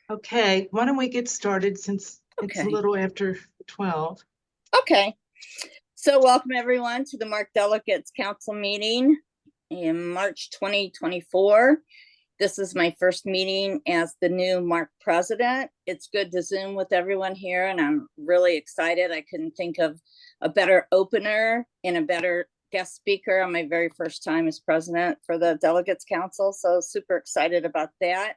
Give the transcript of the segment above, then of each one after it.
Okay, why don't we get started since it's a Okay. little after 12. Okay. So welcome everyone to the Mark Delegates Council meeting in March 2024. This is my first meeting as the new Mark president. It's good to Zoom with everyone here, and I'm really excited. I couldn't think of a better opener and a better guest speaker on my very first time as president for the Delegates Council. So super excited about that.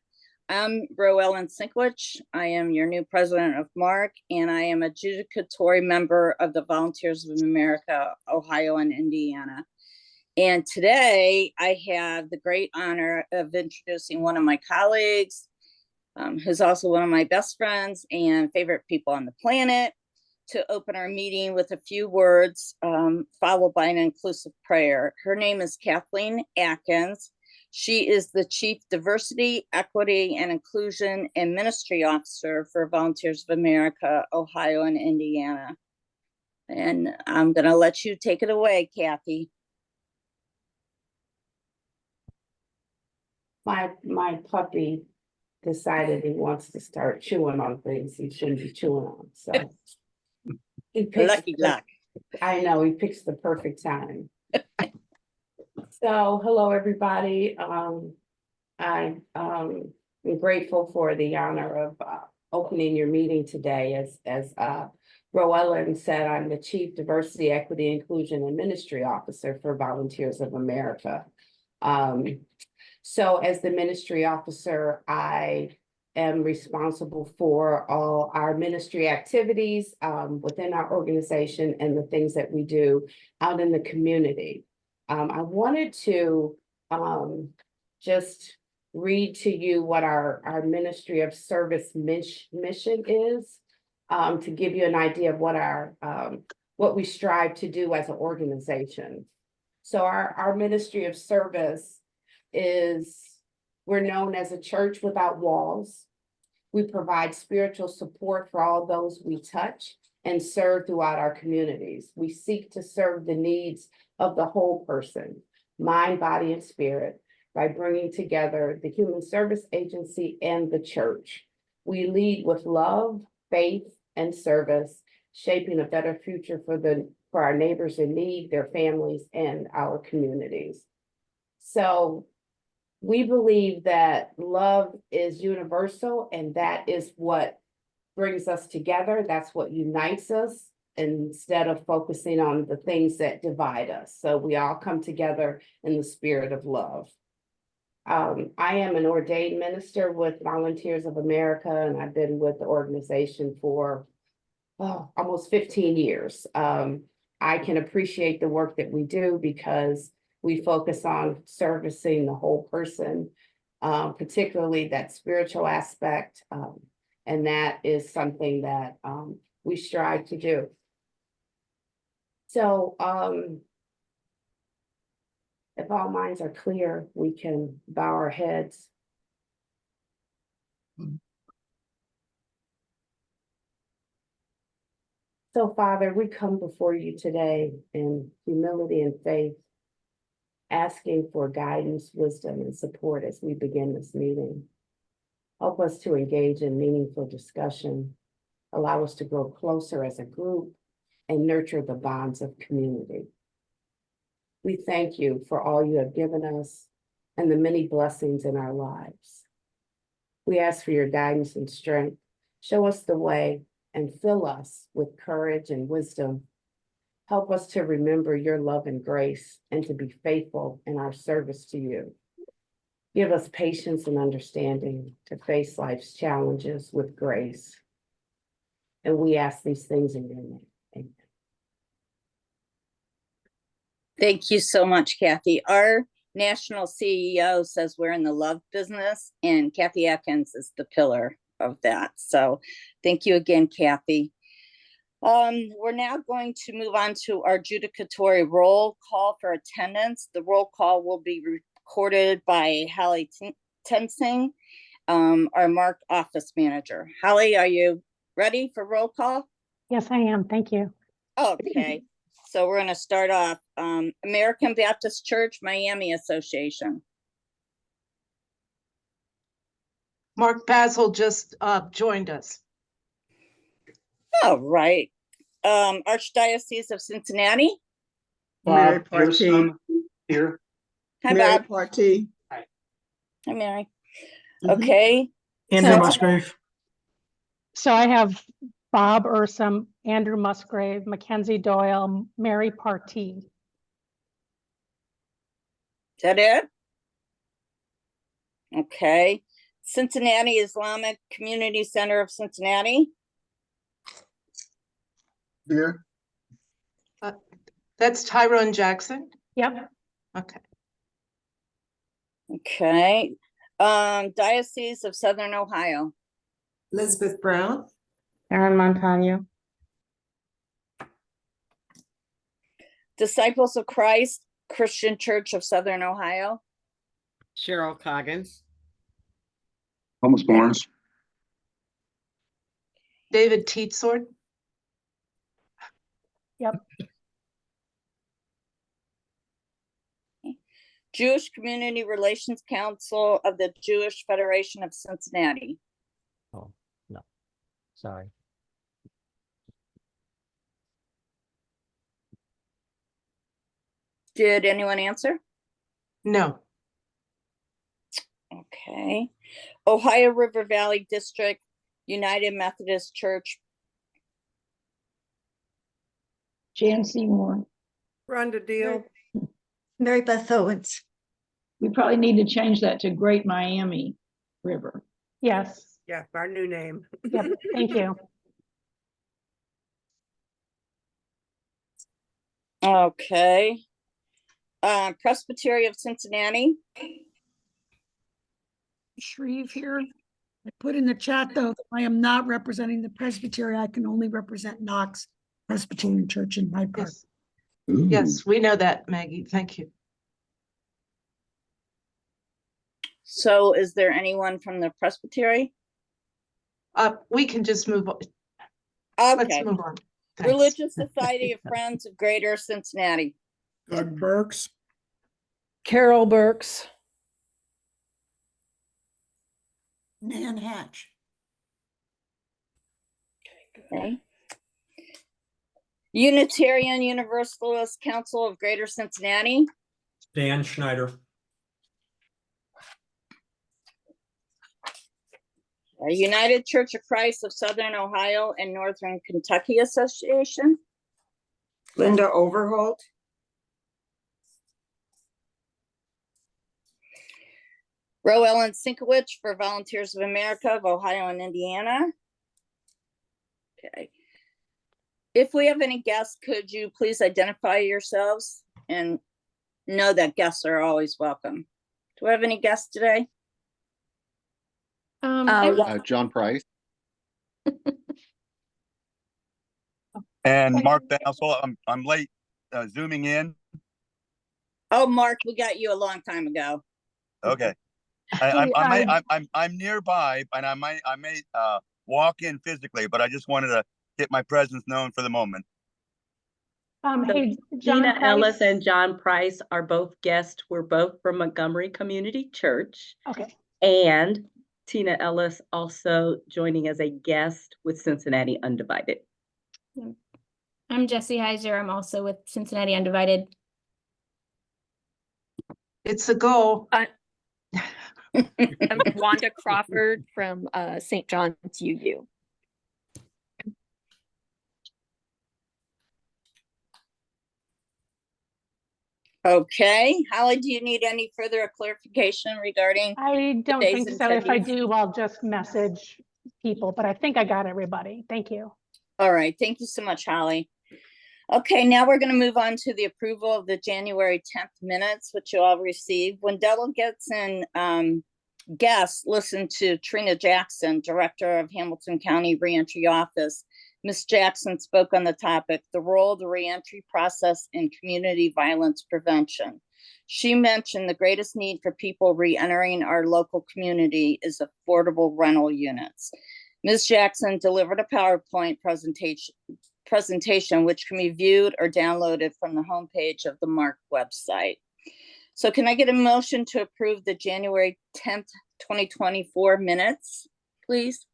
I'm Roellen Sinkwich. I am your new president of Mark, and I am a adjudicatory member of the Volunteers of America, Ohio and Indiana. And today I have the great honor of introducing one of my colleagues, who's also one of my best friends and favorite people on the planet, to open our meeting with a few words, followed by an inclusive prayer. Her name is Kathleen Atkins. She is the Chief Diversity, Equity, and Inclusion and Ministry Officer for Volunteers of America, Ohio and Indiana. And I'm going to let you take it away, Kathy. My puppy decided he wants to start chewing on things he shouldn't be chewing on. So Lucky luck. I know, he picks the perfect time. So hello, everybody. I'm grateful for the honor of opening your meeting today. As Roellen said, I'm the Chief Diversity, Equity, Inclusion, and Ministry Officer for Volunteers of America. So as the ministry officer, I am responsible for all our ministry activities within our organization and the things that we do out in the community. I wanted to just read to you what our Ministry of Service mission is, to give you an idea of what we strive to do as an organization. So our Ministry of Service we're known as a church without walls. We provide spiritual support for all those we touch and serve throughout our communities. We seek to serve the needs of the whole person, mind, body, and spirit, by bringing together the Human Service Agency and the church. We lead with love, faith, and service, shaping a better future for our neighbors in need, their families, and our communities. So we believe that love is universal, and that is what brings us together. That's what unites us, instead of focusing on the things that divide us. So we all come together in the spirit of love. I am an ordained minister with Volunteers of America, and I've been with the organization for almost 15 years. I can appreciate the work that we do because we focus on servicing the whole person, particularly that spiritual aspect. And that is something that we strive to do. So if all minds are clear, we can bow our heads. So, Father, we come before you today in humility and faith, asking for guidance, wisdom, and support as we begin this meeting. Help us to engage in meaningful discussion, allow us to grow closer as a group, and nurture the bonds of community. We thank you for all you have given us and the many blessings in our lives. We ask for your guidance and strength. Show us the way and fill us with courage and wisdom. Help us to remember your love and grace and to be faithful in our service to you. Give us patience and understanding to face life's challenges with grace. And we ask these things in your name. Amen. Thank you so much, Kathy. Our national CEO says we're in the love business, and Kathy Atkins is the pillar of that. So thank you again, Kathy. We're now going to move on to our adjudicatory roll call for attendance. The roll call will be recorded by Hallie Tensing, our Mark office manager. Hallie, are you ready for roll call? Yes, I am. Thank you. Okay, so we're going to start off. American Baptist Church, Miami Association. Mark Basil just joined us. All right. Archdiocese of Cincinnati. Mary Bob Partee. Pearson here. Hi, Mary Bob. Partee. Hi, Mary. Mhm. Okay. Andrew So- Musgrave. So I have Bob Ursum, Andrew Musgrave, Mackenzie Doyle, Mary Partee. Is that it? Okay. Cincinnati Islamic Community Center of Cincinnati. Here. That's Tyrone Jackson. Yep. Okay. Okay. Diocese of Southern Ohio. Elizabeth Brown. Aaron Montano. Disciples of Christ Christian Church of Southern Ohio. Cheryl Coggins. Thomas Barnes. David Teetsword. Yep. Jewish Community Relations Council of the Jewish Federation of Cincinnati. Oh, no, sorry. Did anyone answer? No. Okay. Ohio River Valley District United Methodist Church. Jan Seymour. Rhonda Deal. Mary Beth Owens. We probably need to change that to Great Miami River. Yes. Yeah, our new name. Yep. Thank you. Okay. Presbytery of Cincinnati. Shreve here. I put in the chat, though, that I am not representing the Presbytery. I can only represent Knox Presbyterian Church in Hyde Park. Yes. Yes, we know that, Maggie. Thank you. So is there anyone from the Presbytery? We can just move on. Let's Okay. move on. Thanks. Religious Society of Friends of Greater Cincinnati. Doug Burks. Carol Burks. Nan Hatch. Okay. Unitarian Universalist Council of Greater Cincinnati. Dan Schneider. United Church of Christ of Southern Ohio and Northern Kentucky Association. Linda Overholt. Roe Ellen Sinkowicz for Volunteers of America of Ohio and Indiana. Okay. If we have any guests, could you please identify yourselves and know that guests are always welcome. Do we have any guests today? John Price. And Mark Basil, I'm late zooming in. Oh, Mark, we got you a long time ago. Okay. I'm nearby and I may walk in physically, but I just wanted to get my presence known for the moment. Hey, John Gina Ellis Price. and John Price are both guests. We're both from Montgomery Community Church. Okay. And Tina Ellis also joining as a guest with Cincinnati Undivided. I'm Jessie Heiser. I'm also with Cincinnati Undivided. It's a goal. I'm Wanda Crawford from St. John's UU. Okay, Holly, do you need any further clarification regarding? I don't Today's think so. If I attendees. do, I'll just message people, but I think I got everybody. Thank you. All right, thank you so much, Holly. Okay, now we're going to move on to the approval of the January 10th minutes, which you all received. When delegates and guests listened to Trina Jackson, Director of Hamilton County Reentry Office, Ms. Jackson spoke on the topic, the role of the reentry process in community violence prevention. She mentioned the greatest need for people re-entering our local community is affordable rental units. Ms. Jackson delivered a PowerPoint presentation which can be viewed or downloaded from the homepage of the MARC website. So can I get a motion to approve the January 10th 2024 minutes, please?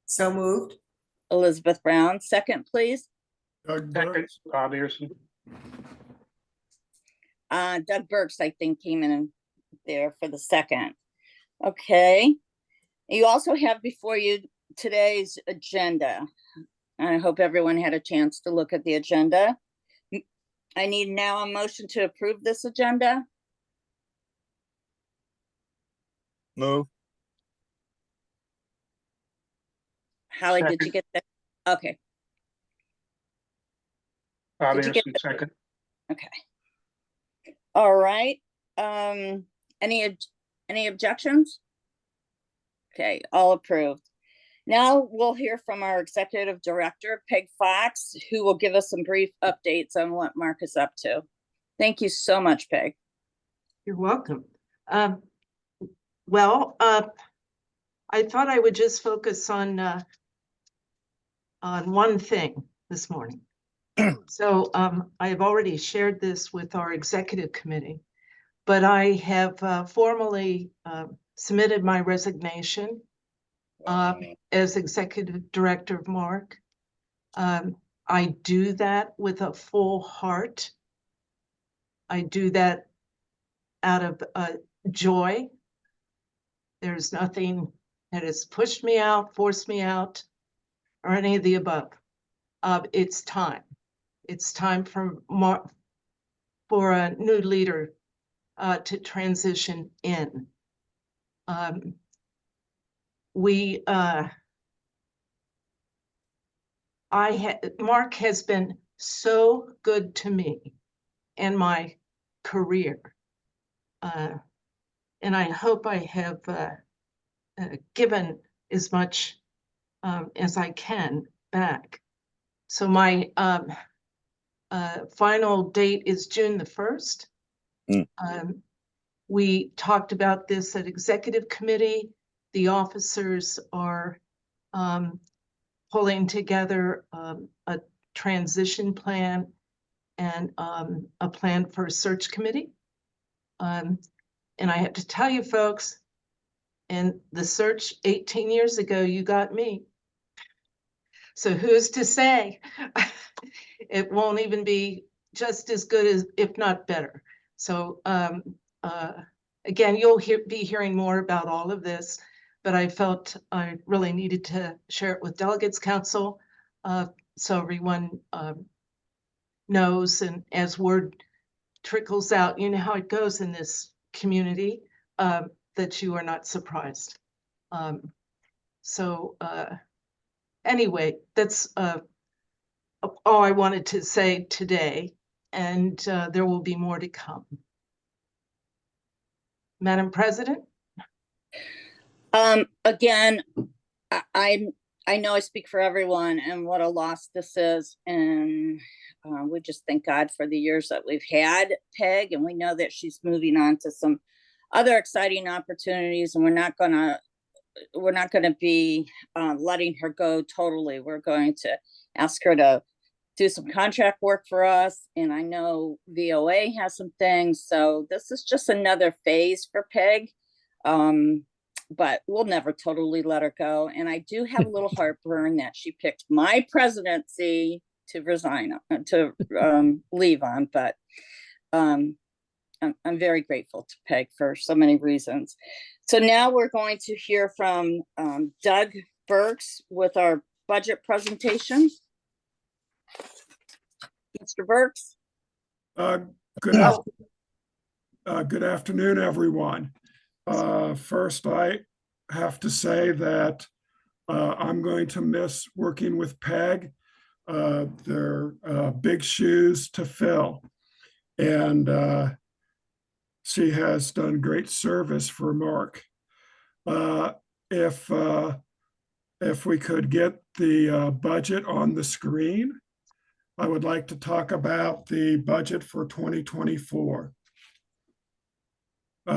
So moved. Elizabeth Brown, second, please. Doug Second, Burks. Bob Anderson. Doug Burks, I think, came in there for the second. Okay. You also have before you today's agenda. I hope everyone had a chance to look at the agenda. I need now a motion to approve this agenda. Move. Holly, did you Second. get that? Okay, Bob Did you get Anderson, second. okay. All right. Any objections? Okay, all approved. Now we'll hear from our executive director, Peg Fox, who will give us some brief updates on what Mark is up to. Thank you so much, Peg. You're welcome. Well, I thought I would just focus on one thing this morning. So I have already shared this with our executive committee, but I have formally submitted my resignation as executive director of Mark. I do that with a full heart. I do that out of joy. There's nothing that has pushed me out, forced me out, or any of the above. It's time. It's time for a new leader to transition in. Mark has been so good to me in my career. And I hope I have given as much as I can back. So my final date is June the 1st. We talked about this at executive committee. The officers are pulling together a transition plan and a plan for a search committee. And I have to tell you folks, in the search 18 years ago, you got me. So who's to say it won't even be just as good as, if not better. So again, you'll be hearing more about all of this, but I felt I really needed to share it with Delegates Council so everyone knows, and as word trickles out, you know how it goes in this community, that you are not surprised. Anyway, that's all I wanted to say today, and there will be more to come. Madam President? Again, I know I speak for everyone and what a loss this is, and we just thank God for the years that we've had Peg, and we know that she's moving on to some other exciting opportunities, and we're not gonna be letting her go totally. We're going to ask her to do some contract work for us, and I know VOA has some things, so this is just another phase for Peg. But we'll never totally let her go. And I do have a little heartburn that she picked my presidency to resign, to leave on, but I'm very grateful to Peg for so many reasons. So now we're going to hear from Doug Burks with our budget presentation. Mr. Burks. Good afternoon, everyone. First, I have to say that I'm going to miss working with Peg. They're big shoes to fill, and she has done great service for Mark. If we could get the budget on the screen, I would like to talk about the budget for 2024.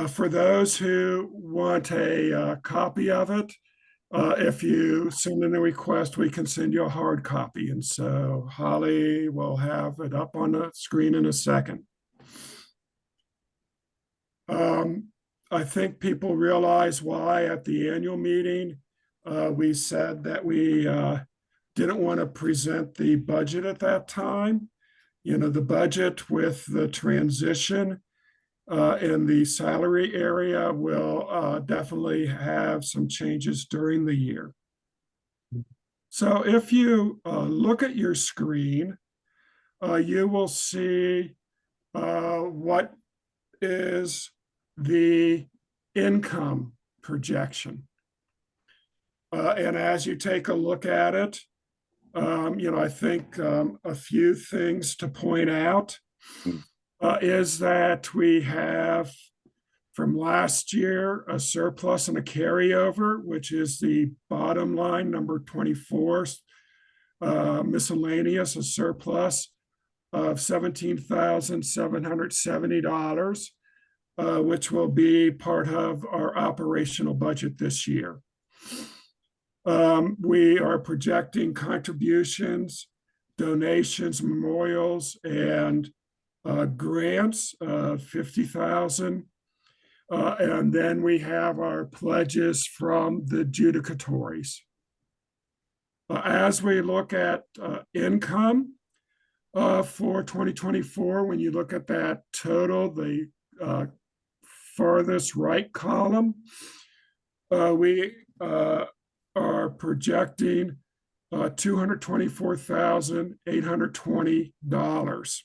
For those who want a copy of it, if you send in a request, we can send you a hard copy. And so Holly will have it up on the screen in a second. I think people realize why at the annual meeting, we said that we didn't want to present the budget at that time. You know, the budget with the transition in the salary area will definitely have some changes during the year. So if you look at your screen, you will see what is the income projection. And as you take a look at it, you know, I think a few things to point out is that we have from last year a surplus and a carryover, which is the bottom line, number 24, miscellaneous, a surplus of $17,770, which will be part of our operational budget this year. We are projecting contributions, donations, memorials, and grants of 50,000. And then we have our pledges from the judicatories. As we look at income for 2024, when you look at that total, the farthest right column, we are projecting $224,820.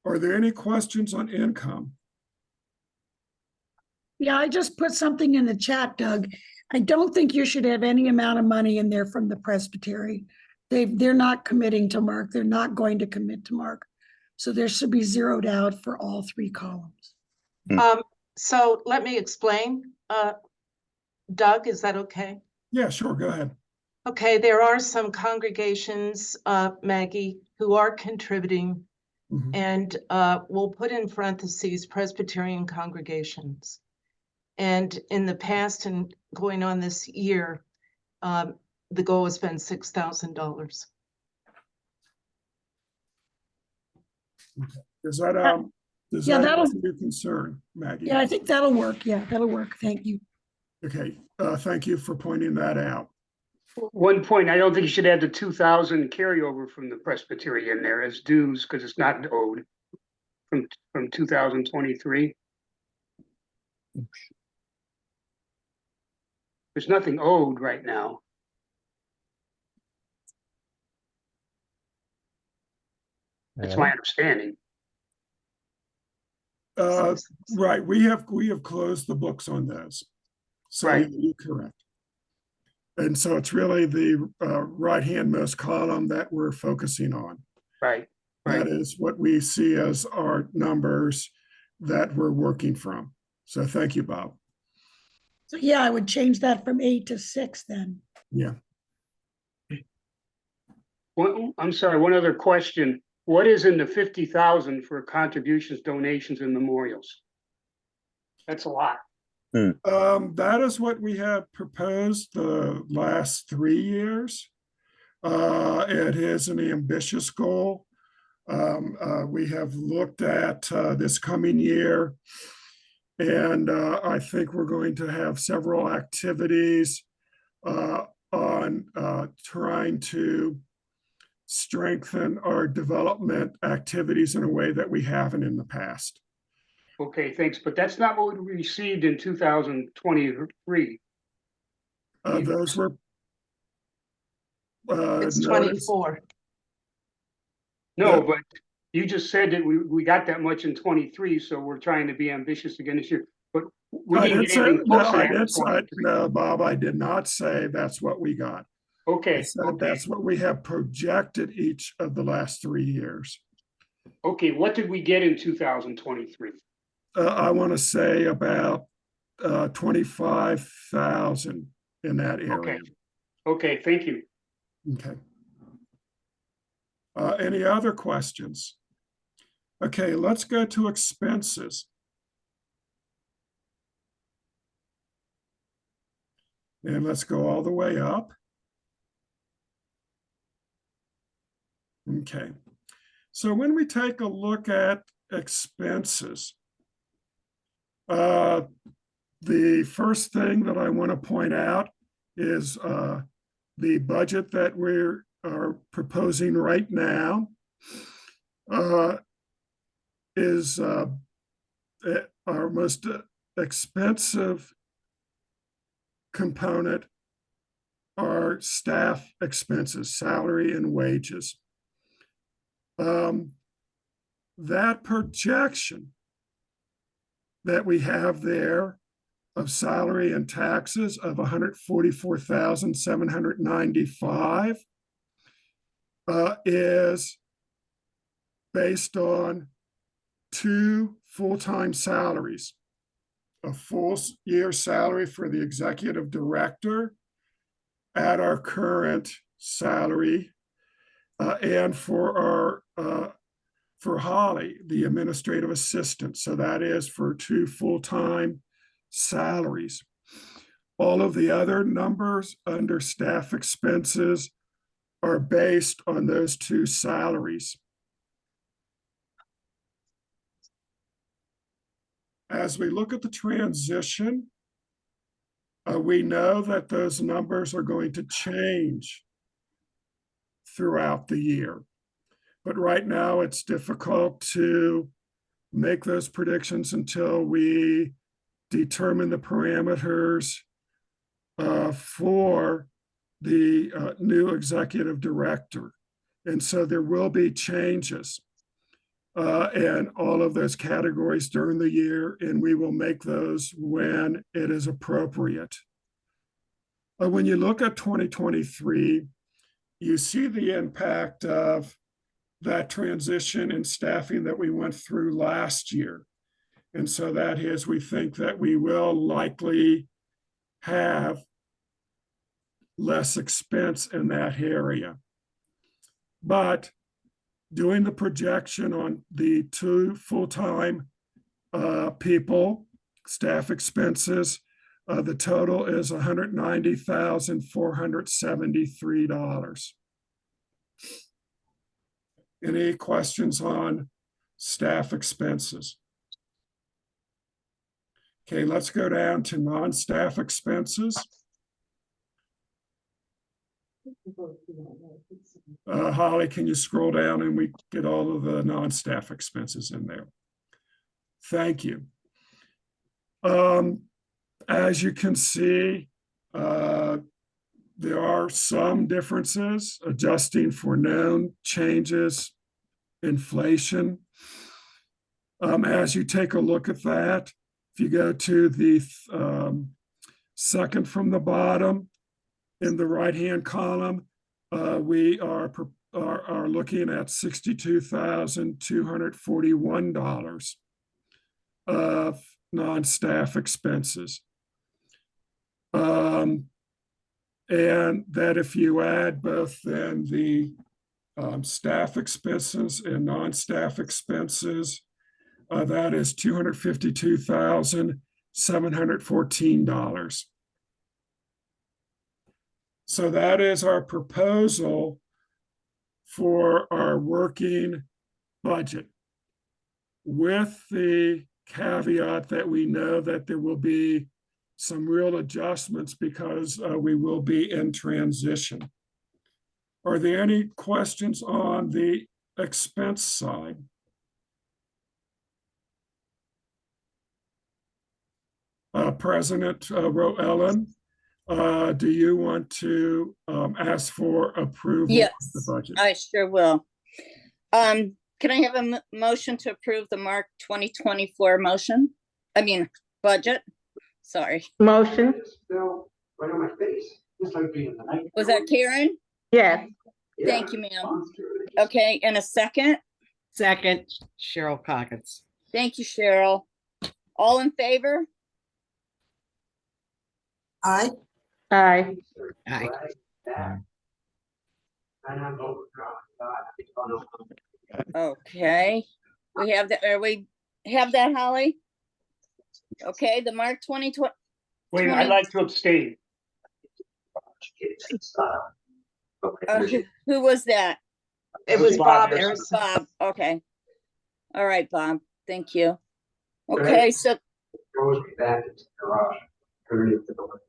Are there any questions on income? Yeah, I just put something in the chat, Doug. I don't think you should have any amount of money in there from the presbytery. They're not committing to Mark. They're not going to commit to Mark. So there should be zeroed out for all three columns. So let me explain. Doug, is that okay? Yeah, sure, go ahead. Okay, there are some congregations, Maggie, who are contributing, and we'll put in parentheses Presbyterian congregations. And in the past and going on this year, the goal has been $6,000. Does that answer your concern, Maggie? Yeah, I think that'll work. Yeah, that'll work. Thank you. Okay, thank you for pointing that out. One point, I don't think you should add the 2,000 carryover from the presbytery in there as dues because it's not owed from 2023. There's nothing owed right now. That's my understanding. Right, we have closed the books on those. So right. You're correct. And so it's really the right-handmost column that we're focusing on. Right. That is what we see as our numbers that we're working from. So thank you, Bob. So yeah, I would change that from 8 to 6 then. Yeah. Well, I'm sorry, one other question. What is in the 50,000 for contributions, donations, and memorials? That's a lot. That is what we have proposed the last 3 years. It is an ambitious goal. We have looked at this coming year, and I think we're going to have several activities on trying to strengthen our development activities in a way that we haven't in the past. Okay, thanks. But that's not what we received in 2023. Those were it's 24. No, but you just said that we got that much in 23, so we're trying to be ambitious again this year. But we didn't get anything close to that. No, Bob, I did not say that's what we got. Okay. I said that's what we have projected each of the last 3 years. Okay, what did we get in 2023? I want to say about 25,000 in that area. Okay, thank you. Okay. Any other questions? Okay, let's go to expenses. And let's go all the way up. Okay. So when we take a look at expenses. The first thing that I want to point out is the budget that we are proposing right now is our most expensive component are staff expenses, salary and wages. That projection that we have there of salary and taxes of 144,795 is based on 2 full-time salaries, a full year salary for the executive director at our current salary, and for Holly, the administrative assistant. So that is for 2 full-time salaries. All of the other numbers under staff expenses are based on those 2 salaries. As we look at the transition, we know that those numbers are going to change throughout the year. But right now, it's difficult to make those predictions until we determine the parameters for the new executive director. And so there will be changes in all of those categories during the year, and we will make those when it is appropriate. When you look at 2023, you see the impact of that transition in staffing that we went through last year. And so that is, we think that we will likely have less expense in that area. But doing the projection on the 2 full-time people, staff expenses, the total is $190,473. Any questions on staff expenses? Okay, let's go down to non-staff expenses. Holly, can you scroll down and we get all of the non-staff expenses in there? Thank you. As you can see, there are some differences adjusting for known changes, inflation. As you take a look at that, if you go to the second from the bottom in the right-hand column, we are looking at $62,241 of non-staff expenses. And that if you add both then the staff expenses and non-staff expenses, that is $252,714. So that is our proposal for our working budget, with the caveat that we know that there will be some real adjustments because we will be in transition. Are there any questions on the expense side? President Roellen, do you want to ask for approval Yes, of the budget? I sure will. Can I have a motion to approve the Mark 2024 budget? Sorry. Motion. Right on my face. Just like being in the night. Was that Karen? Yes. Thank you, ma'am. Okay, and a second? Second, Cheryl Coggins. Thank you, Cheryl. All in favor? Aye. Aye. Aye. Okay, we have that, have that, Holly? Okay, the Mark 2020. Wait, I'd like to abstain. Who was that? It was Bob Harrison. Harrison. Bob, okay. All right, Bob, thank you. Okay, so Always be back into the garage. Underneath the door.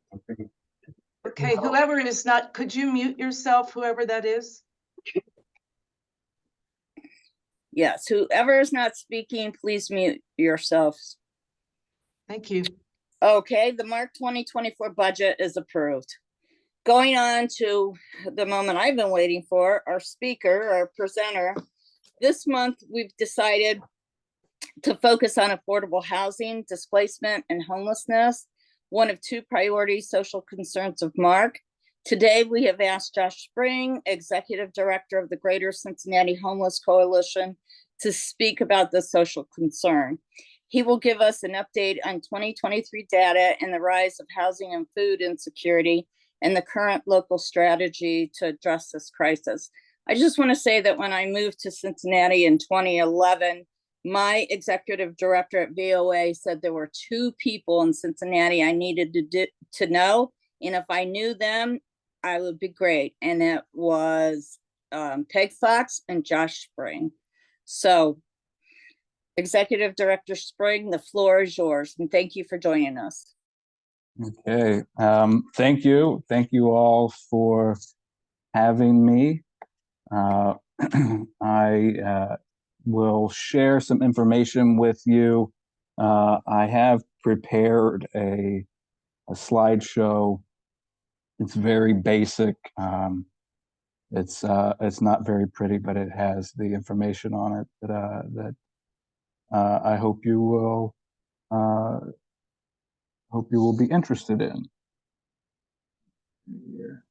Okay, whoever is not, could you mute yourself, whoever that is? yes, whoever is not speaking, please mute yourselves. Thank you. Okay, the Mark 2024 budget is approved. Going on to the moment I've been waiting for, our speaker, our presenter. This month, we've decided to focus on affordable housing, displacement, and homelessness, one of two priority social concerns of Mark. Today, we have asked Josh Spring, Executive Director of the Greater Cincinnati Homeless Coalition, to speak about this social concern. He will give us an update on 2023 data and the rise of housing and food insecurity and the current local strategy to address this crisis. I just want to say that when I moved to Cincinnati in 2011, my executive director at VOA said there were two people in Cincinnati I needed to know, and if I knew them, I would be great. And it was Peg Fox and Josh Spring. So, Executive Director Spring, the floor is yours, and thank you for joining us. Okay, thank you. Thank you all for having me. I will share some information with you. I have prepared a slideshow. It's very basic. It's not very pretty, but it has the information on it that I hope you will be interested in. Here.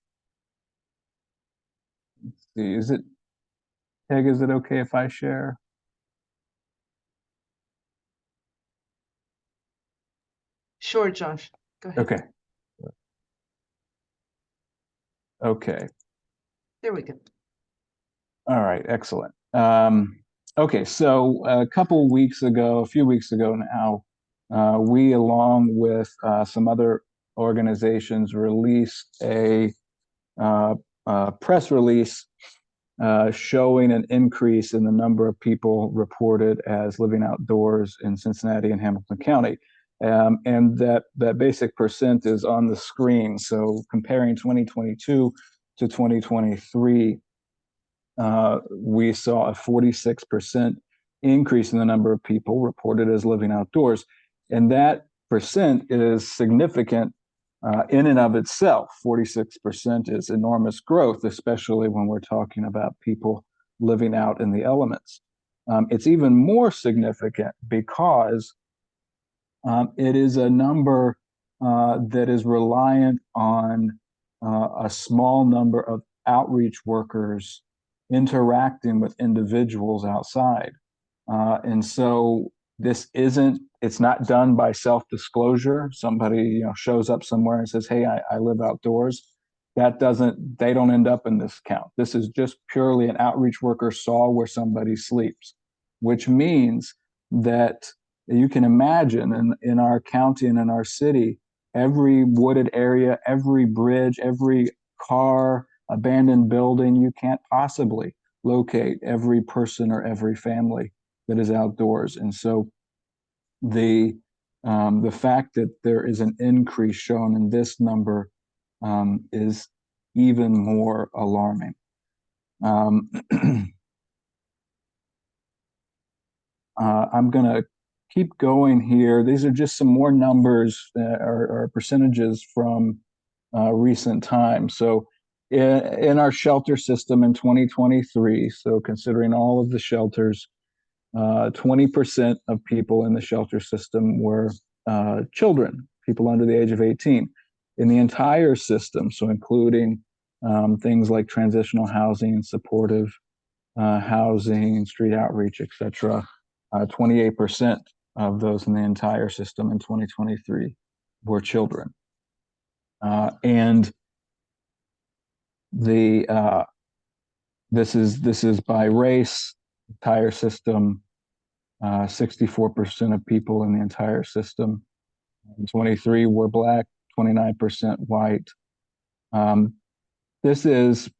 Let's see, is it, Peg, is it okay if I share? Sure, Josh, go ahead. Okay. Okay. There we go. All right, excellent. Okay, so a few weeks ago now, we, along with some other organizations, released a press release showing an increase in the number of people reported as living outdoors in Cincinnati and Hamilton County. And that basic percent is on the screen. So comparing 2022 to 2023, we saw a 46% increase in the number of people reported as living outdoors. And that percent is significant in and of itself. 46% is enormous growth, especially when we're talking about people living out in the elements. It's even more significant because it is a number that is reliant on a small number of outreach workers interacting with individuals outside. And so it's not done by self-disclosure. Somebody shows up somewhere and says, hey, I live outdoors. They don't end up in this count. This is just purely an outreach worker saw where somebody sleeps, which means that you can imagine in our county and in our city, every wooded area, every bridge, every car, abandoned building, you can't possibly locate every person or every family that is outdoors. And so the fact that there is an increase shown in this number is even more alarming. I'm going to keep going here. These are just some more numbers or percentages from recent times. So in our shelter system in 2023, so considering all of the shelters, 20% of people in the shelter system were children, people under the age of 18. In the entire system, so including things like transitional housing, supportive housing, street outreach, etc., 28% of those in the entire system in 2023 were children. And this is by race. Entire system, 64% of people in the entire system. 23 were Black, 29% white. This is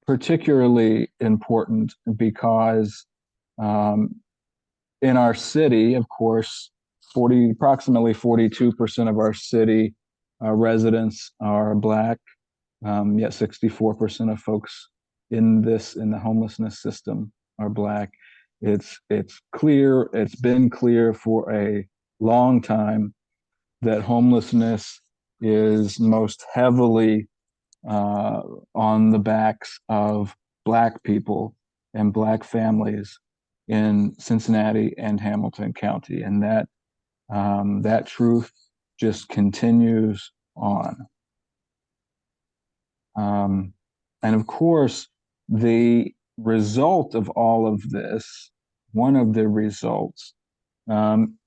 particularly important because in our city, of course, approximately 42% of our city residents are Black, yet 64% of folks in the homelessness system are Black. It's clear, it's been clear for a long time that homelessness is most heavily on the backs of Black people and Black families in Cincinnati and Hamilton County, and that truth just continues on. And of course, the result of all of this, one of the results,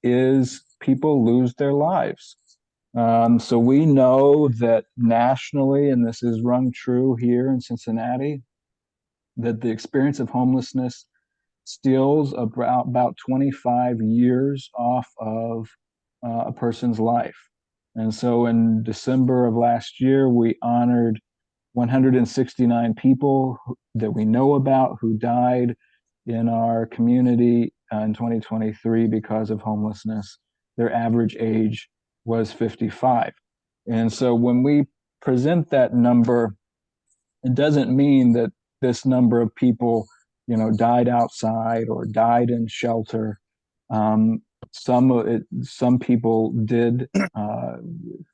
is people lose their lives. So we know that nationally, and this is rung true here in Cincinnati, that the experience of homelessness steals about 25 years off of a person's life. And so in December of last year, we honored 169 people that we know about who died in our community in 2023 because of homelessness. Their average age was 55. And so when we present that number, it doesn't mean that this number of people, died outside or died in shelter. Some people did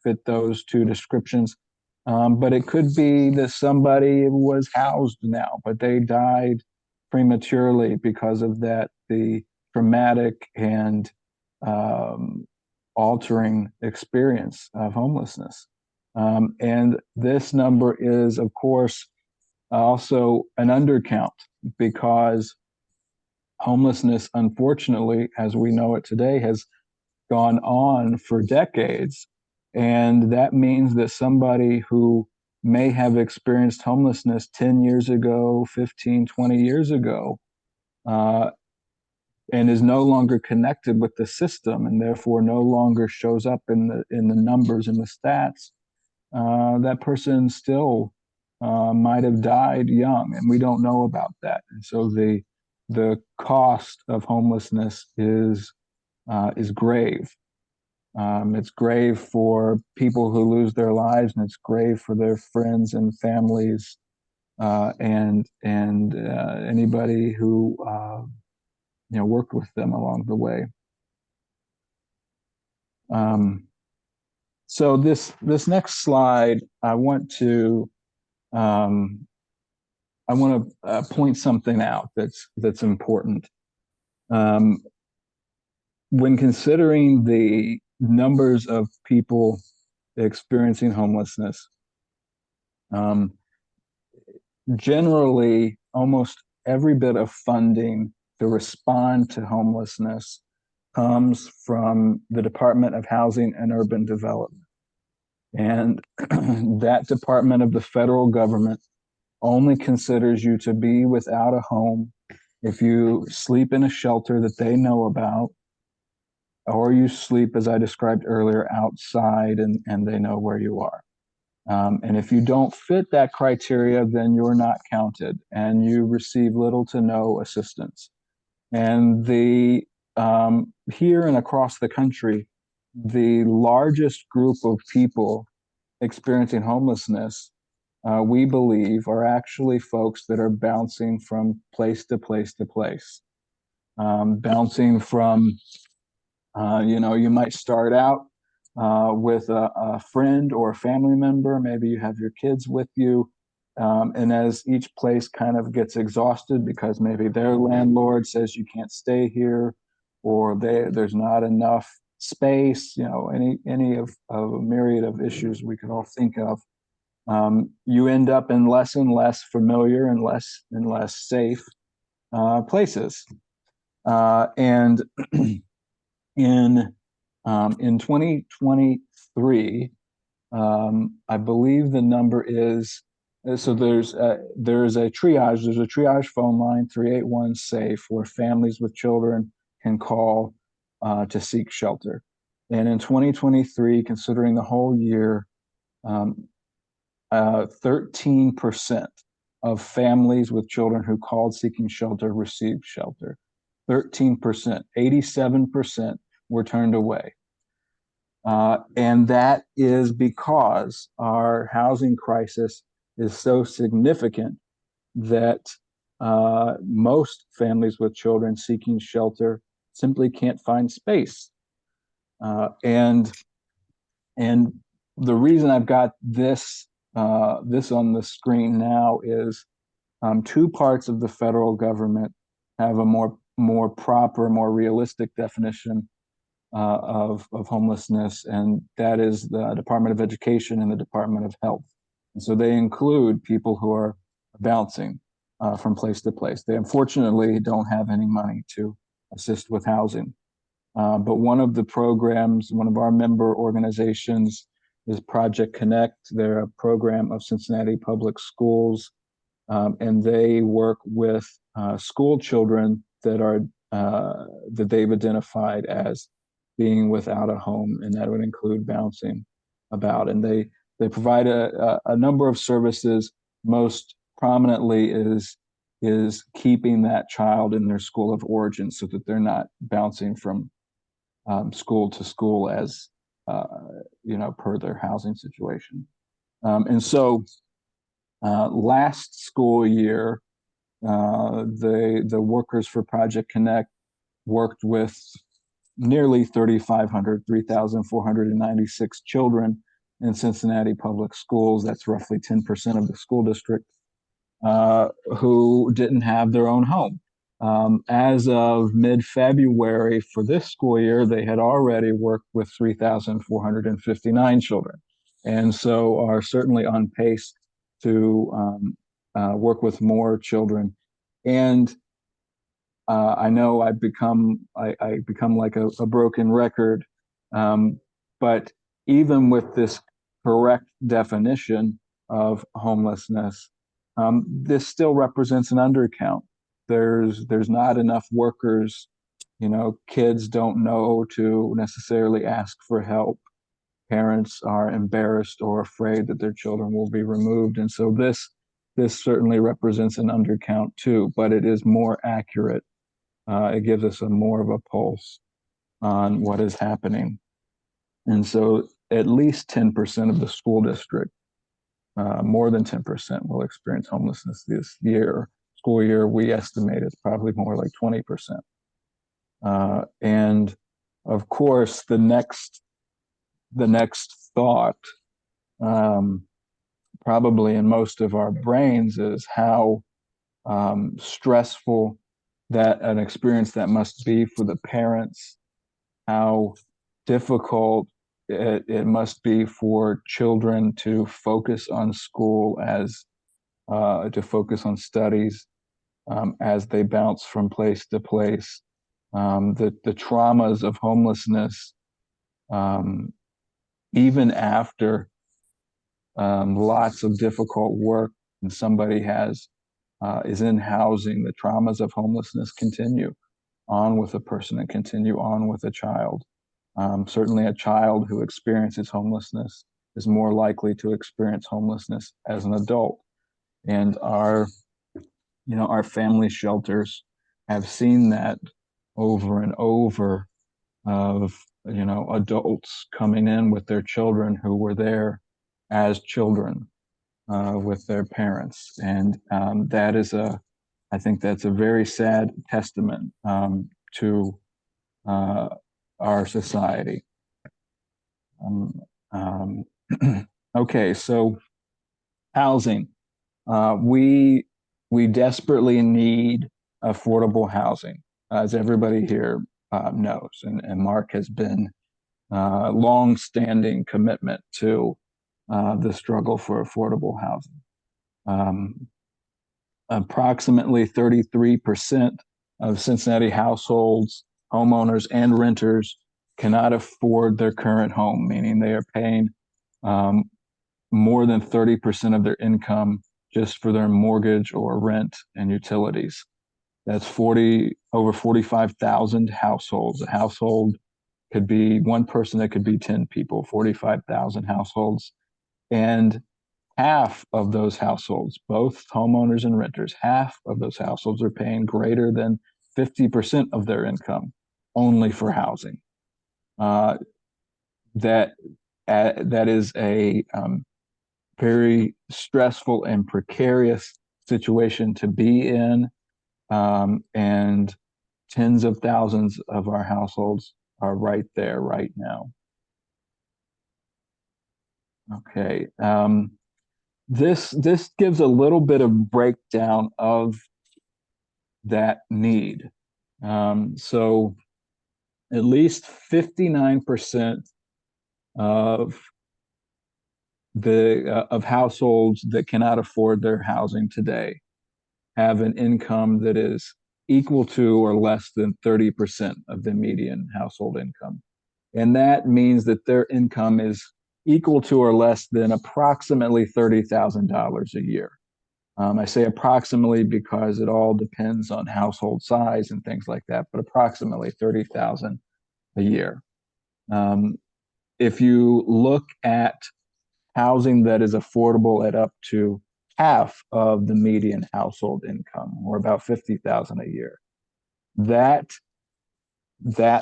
fit those two descriptions, but it could be that somebody was housed now, but they died prematurely because of the traumatic and altering experience of homelessness. And this number is, of course, also an undercount, because homelessness, unfortunately, as we know it today, has gone on for decades. And that means that somebody who may have experienced homelessness 10 years ago, 15, 20 years ago, and is no longer connected with the system, and therefore no longer shows up in the numbers and the stats, that person still might have died young, and we don't know about that. And so the cost of homelessness is grave. It's grave for people who lose their lives, and it's grave for their friends and families, and anybody who worked with them along the way. So this next slide, I want to point something out that's important. When considering the numbers of people experiencing homelessness, generally, almost every bit of funding to respond to homelessness comes from the Department of Housing and Urban Development. And that department of the federal government only considers you to be without a home if you sleep in a shelter that they know about, or you sleep, as I described earlier, outside and they know where you are. And if you don't fit that criteria, then you're not counted and you receive little to no assistance. And here and across the country, the largest group of people experiencing homelessness, we believe, are actually folks that are bouncing from place to place to place. Bouncing from, you might start out with a friend or a family member. Maybe you have your kids with you. And as each place kind of gets exhausted because maybe their landlord says you can't stay here, or there's not enough space, any of a myriad of issues we could all think of, you end up in less and less familiar and less safe places. And in 2023, I believe the number is, so there's a triage phone line, 381-SAFE, where families with children can call to seek shelter. And in 2023, considering the whole year, 13% of families with children who called seeking shelter received shelter. 13%, 87% were turned away. And that is because our housing crisis is so significant that most families with children seeking shelter simply can't find space. And the reason I've got this on the screen now is two parts of the federal government have a more proper, more realistic definition of homelessness, and that is the Department of Education and the Department of Health. And so they include people who are bouncing from place to place. They unfortunately don't have any money to assist with housing. But one of the programs, one of our member organizations is Project Connect. They're a program of Cincinnati Public Schools, and they work with school children that are that they've identified as being without a home, and that would include bouncing about. And they provide a number of services. Most prominently is keeping that child in their school of origin so that they're not bouncing from school to school as per their housing situation. And so last school year, the workers for Project Connect worked with nearly 3,496 children in Cincinnati public schools. That's roughly 10% of the school district who didn't have their own home. As of mid-February for this school year, they had already worked with 3,459 children, and so are certainly on pace to work with more children. And I know I become like a broken record, but even with this correct definition of homelessness, this still represents an undercount. There's not enough workers. Kids don't know to necessarily ask for help. Parents are embarrassed or afraid that their children will be removed, and so this certainly represents an undercount too, but it is more accurate. It gives us more of a pulse on what is happening. And so at least 10% of the school district, more than 10%, will experience homelessness this year. School year, we estimate it's probably more like 20%. And of course, the next thought, probably in most of our brains, is how stressful that an experience that must be for the parents, how difficult it must be for children to focus on school to focus on studies as they bounce from place to place. The traumas of homelessness, even after lots of difficult work and somebody is in housing, the traumas of homelessness continue on with a person and continue on with a child. Certainly a child who experiences homelessness is more likely to experience homelessness as an adult. And our family shelters have seen that over and over of, adults coming in with their children who were there as children with their parents. And I think that's a very sad testament to our society. Okay, so housing. We desperately need affordable housing, as everybody here knows, and Mark has been long-standing commitment to the struggle for affordable housing. Approximately 33% of Cincinnati households, homeowners, and renters cannot afford their current home, meaning they are paying more than 30% of their income just for their mortgage or rent and utilities. That's over 45,000 households. A household could be one person, that could be 10 people, 45,000 households. And half of those households, both homeowners and renters, half of those households are paying greater than 50% of their income only for housing. That is a very stressful and precarious situation to be in, and tens of thousands of our households are right there right now. Okay, this gives a little bit of breakdown of that need. So at least 59% of of households that cannot afford their housing today have an income that is equal to or less than 30% of the median household income. And that means that their income is equal to or less than approximately $30,000 a year. I say approximately because it all depends on household size and things like that, but approximately 30,000 a year. If you look at housing that is affordable at up to half of the median household income, or about 50,000 a year, that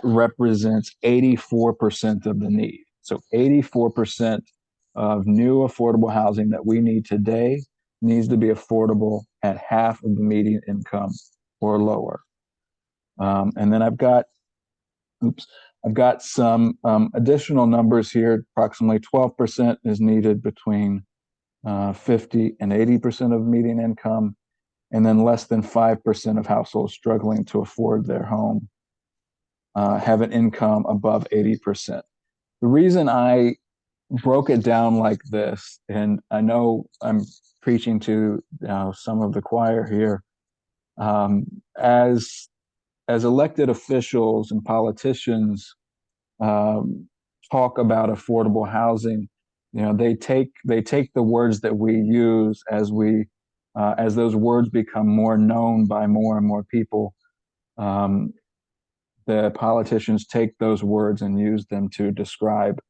represents 84% of the need. So 84% of new affordable housing that we need today needs to be affordable at half of the median income or lower. And then I've got some additional numbers here. Approximately 12% is needed between 50 and 80% of median income, and then less than 5% of households struggling to afford their home have an income above 80%. The reason I broke it down like this, and I know I'm preaching to some of the choir here, as elected officials and politicians talk about affordable housing, they take the words that we use as those words become more known by more and more people. The politicians take those words and use them to describe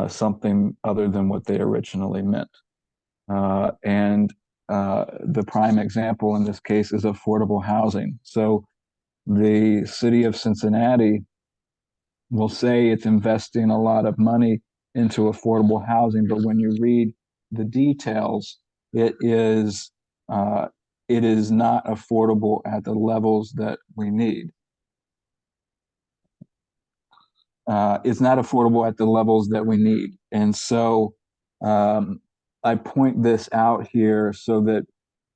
something other than what they originally meant. And the prime example in this case is affordable housing. So the city of Cincinnati will say it's investing a lot of money into affordable housing, but when you read the details, it is not affordable at the levels that we need. It's not affordable at the levels that we need. And so I point this out here so that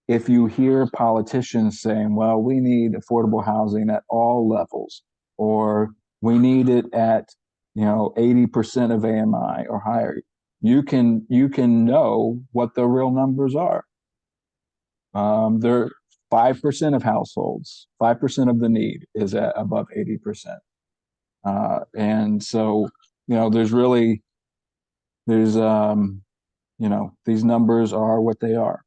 if you hear politicians saying, well, we need affordable housing at all levels, or we need it at 80% of AMI or higher, you can know what the real numbers are. They're 5% of households, 5% of the need is at above 80%. And so, these numbers are what they are.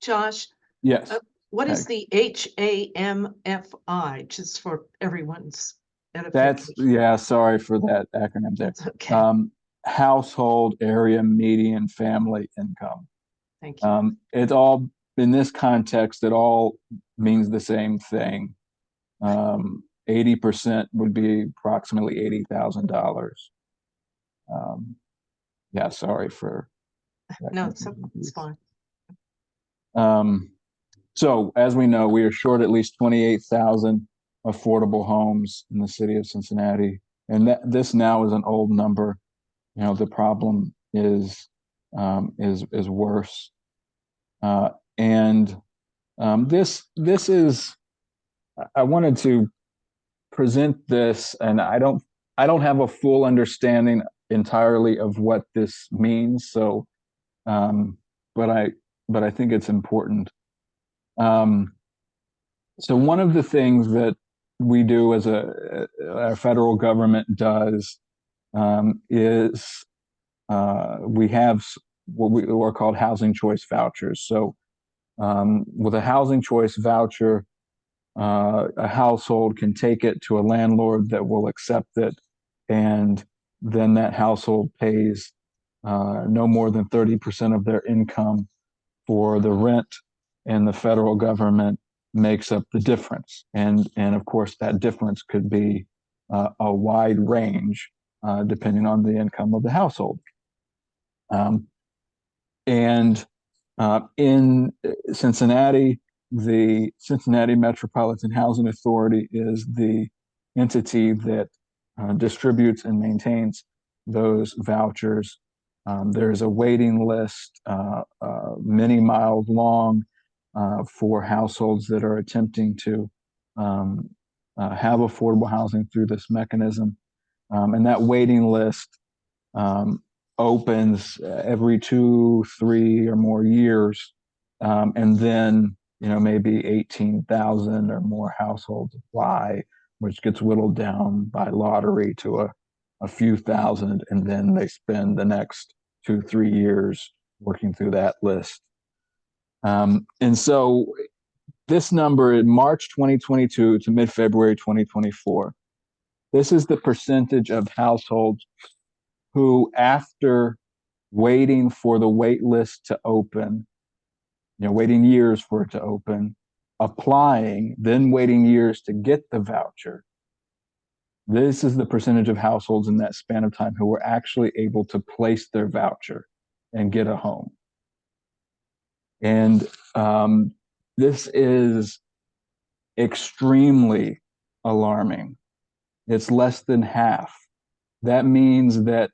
Josh? Yes. What is the HAMFI, just for everyone's edification? Sorry for that acronym there. That's okay. Household area median family income. Thank you. It's all, in this context, it all means the same thing. 80% would be approximately $80,000. Sorry for that. No, it's fine. So as we know, we are short at least 28,000 affordable homes in the city of Cincinnati. And this now is an old number. The problem is worse. This is, I wanted to present this, and I don't have a full understanding entirely of what this means. So, but I think it's important. So one of the things that we do as our federal government does is we have what are called housing choice vouchers. So with a housing choice voucher, a household can take it to a landlord that will accept it, and then that household pays no more than 30% of their income for the rent, and the federal government makes up the difference. And of course, that difference could be a wide range depending on the income of the household. In Cincinnati, the Cincinnati Metropolitan Housing Authority is the entity that distributes and maintains those vouchers. There's a waiting list many miles long for households that are attempting to have affordable housing through this mechanism. And that waiting list opens every 2, 3 or more years. And then, maybe 18,000 or more households apply, which gets whittled down by lottery to a few thousand. And then they spend the next 2, 3 years working through that list. And so this number in March 2022 to mid-February 2024, this is the percentage of households who, after waiting for the wait list to open, waiting years for it to open, applying, then waiting years to get the voucher. This is the percentage of households in that span of time who were actually able to place their voucher and get a home. And this is extremely alarming. It's less than half. That means that,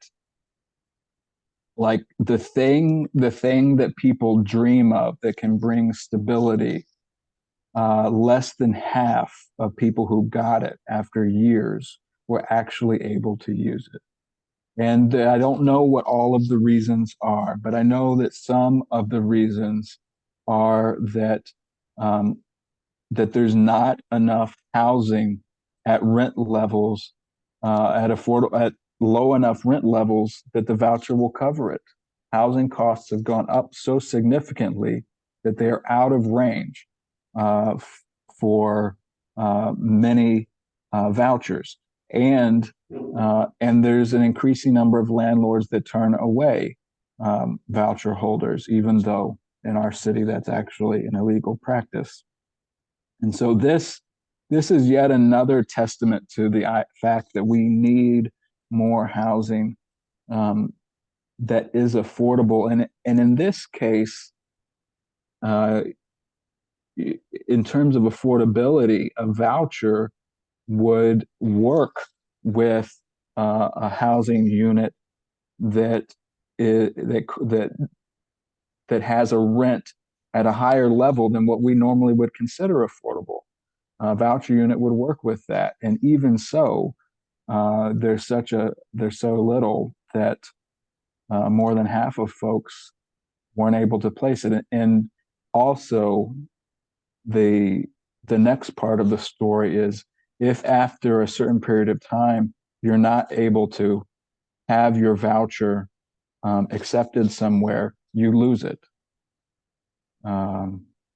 like, the thing that people dream of that can bring stability, less than half of people who got it after years were actually able to use it. And I don't know what all of the reasons are, but I know that some of the reasons are that that there's not enough housing at rent levels, at low enough rent levels that the voucher will cover it. Housing costs have gone up so significantly that they are out of range for many vouchers. And there's an increasing number of landlords that turn away voucher holders, even though in our city that's actually an illegal practice. And so this is yet another testament to the fact that we need more housing that is affordable. And in this case, in terms of affordability, a voucher would work with a housing unit that has a rent at a higher level than what we normally would consider affordable. A voucher unit would work with that, and even so, there's so little that more than half of folks weren't able to place it. And also, the next part of the story is, if after a certain period of time you're not able to have your voucher accepted somewhere, you lose it.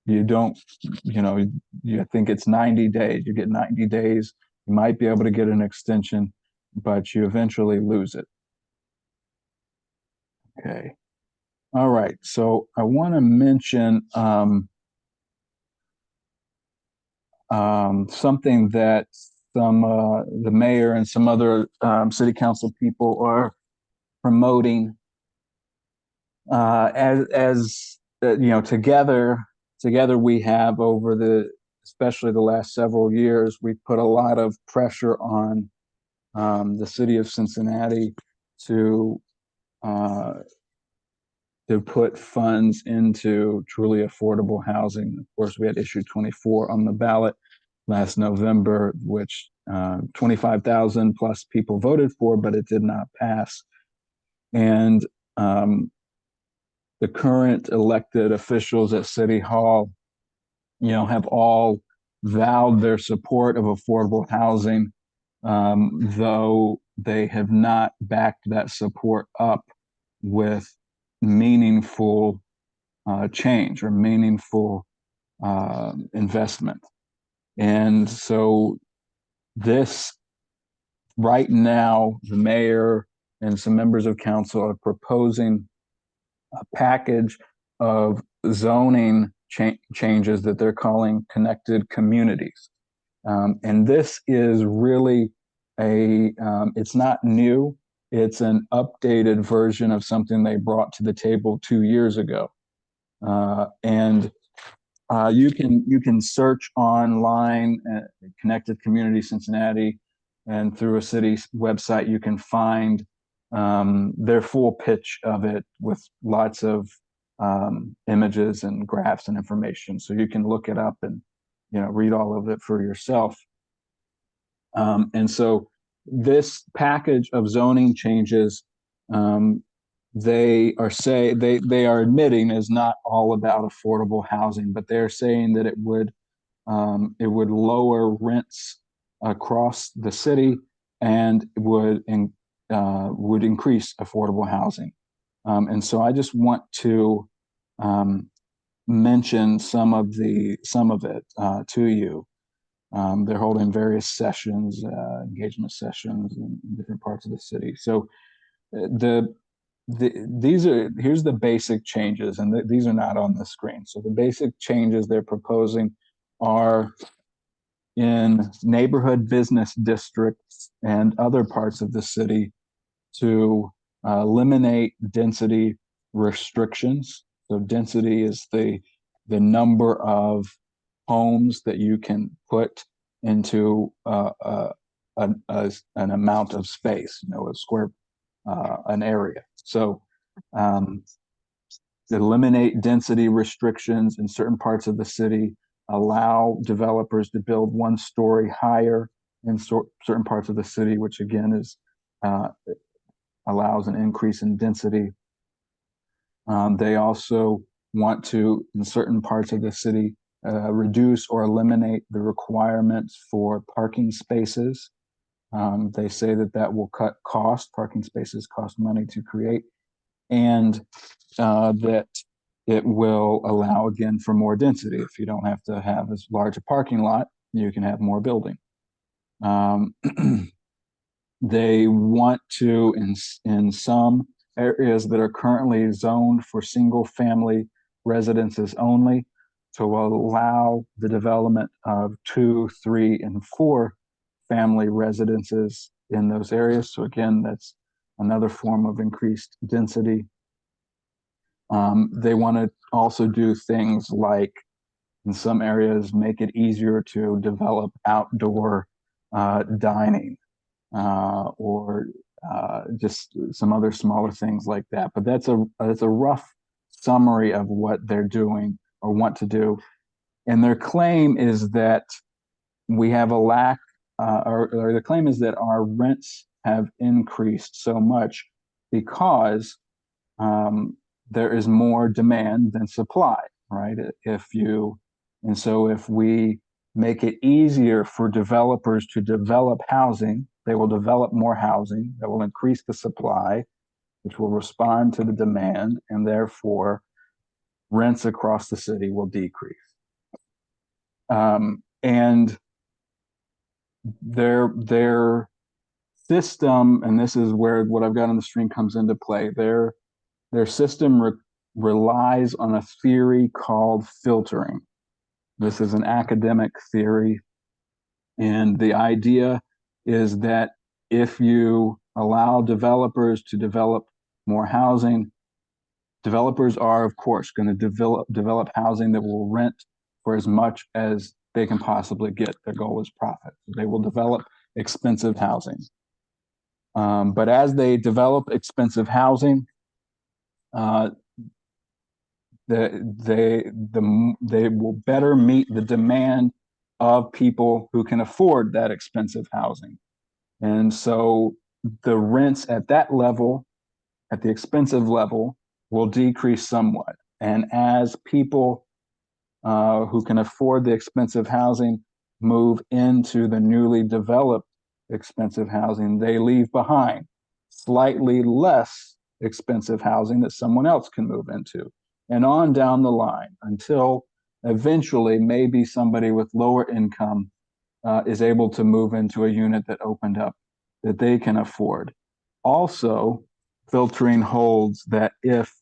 You don't, you think it's 90 days, you get 90 days, you might be able to get an extension, but you eventually lose it. Okay. All right. So I want to mention something that the mayor and some other city council people are promoting together we have, over especially the last several years, we've put a lot of pressure on the city of Cincinnati to put funds into truly affordable housing. Of course, we had issue 24 on the ballot last November, which 25,000 plus people voted for, but it did not pass. And the current elected officials at City Hall, have all vowed their support of affordable housing, though they have not backed that support up with meaningful change or meaningful investment. And so right now, the mayor and some members of council are proposing a package of zoning changes that they're calling connected communities. And this is really it's not new. It's an updated version of something they brought to the table 2 years ago. You can search online Connected Community Cincinnati, and through a city's website, you can find their full pitch of it with lots of images and graphs and information. So you can look it up and read all of it for yourself. And so this package of zoning changes, they are admitting is not all about affordable housing, but they're saying that it would lower rents across the city and would increase affordable housing. And so I just want to mention some of it to you. They're holding various sessions, engagement sessions in different parts of the city. So here's the basic changes, and these are not on the screen. So the basic changes they're proposing are in neighborhood business districts and other parts of the city to eliminate density restrictions. So density is the number of homes that you can put into an amount of space, a square, an area. So eliminate density restrictions in certain parts of the city, allow developers to build 1 story higher in certain parts of the city, which again allows an increase in density. They also want to, in certain parts of the city, reduce or eliminate the requirements for parking spaces. They say that will cut cost. Parking spaces cost money to create, and that it will allow, again, for more density. If you don't have to have as large a parking lot, you can have more building. They want to, in some areas that are currently zoned for single family residences only, to allow the development of 2, 3, and 4 family residences in those areas. So again, that's another form of increased density. They want to also do things like, in some areas, make it easier to develop outdoor dining or just some other smaller things like that. But that's a rough summary of what they're doing or want to do. And their claim is that we have a lack, or the claim is that our rents have increased so much because there is more demand than supply, right? So if we make it easier for developers to develop housing, they will develop more housing that will increase the supply, which will respond to the demand, and therefore rents across the city will decrease. And their system, and this is where what I've got on the screen comes into play, their system relies on a theory called filtering. This is an academic theory, and the idea is that if you allow developers to develop more housing, developers are, of course, going to develop housing that will rent for as much as they can possibly get. Their goal is profit. They will develop expensive housing. But as they develop expensive housing, they will better meet the demand of people who can afford that expensive housing. And so the rents at that level, at the expensive level, will decrease somewhat. And as people who can afford the expensive housing move into the newly developed expensive housing, they leave behind slightly less expensive housing that someone else can move into, and on down the line until eventually maybe somebody with lower income is able to move into a unit that opened up that they can afford. Also, filtering holds that if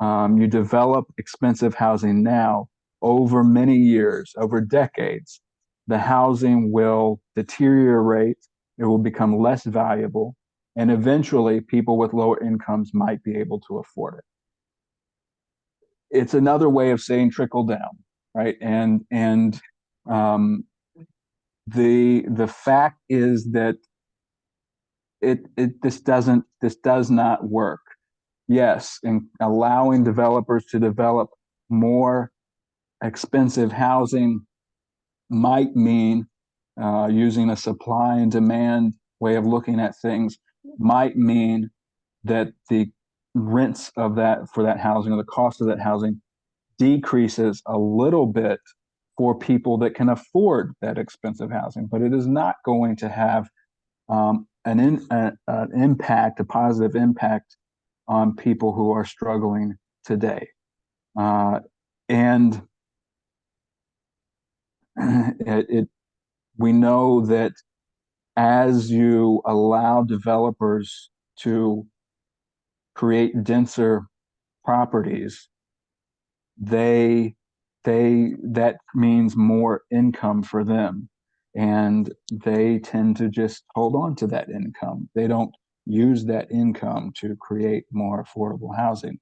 you develop expensive housing now, over many years, over decades, the housing will deteriorate, it will become less valuable, and eventually people with lower incomes might be able to afford it. It's another way of saying trickle down, right? And the fact is that this does not work. Yes, and allowing developers to develop more expensive housing might mean using a supply and demand way of looking at things might mean that the rents of that for that housing or the cost of that housing decreases a little bit for people that can afford that expensive housing, but it is not going to have an impact, a positive impact on people who are struggling today. And we know that as you allow developers to create denser properties, that means more income for them, and they tend to just hold on to that income. They don't use that income to create more affordable housing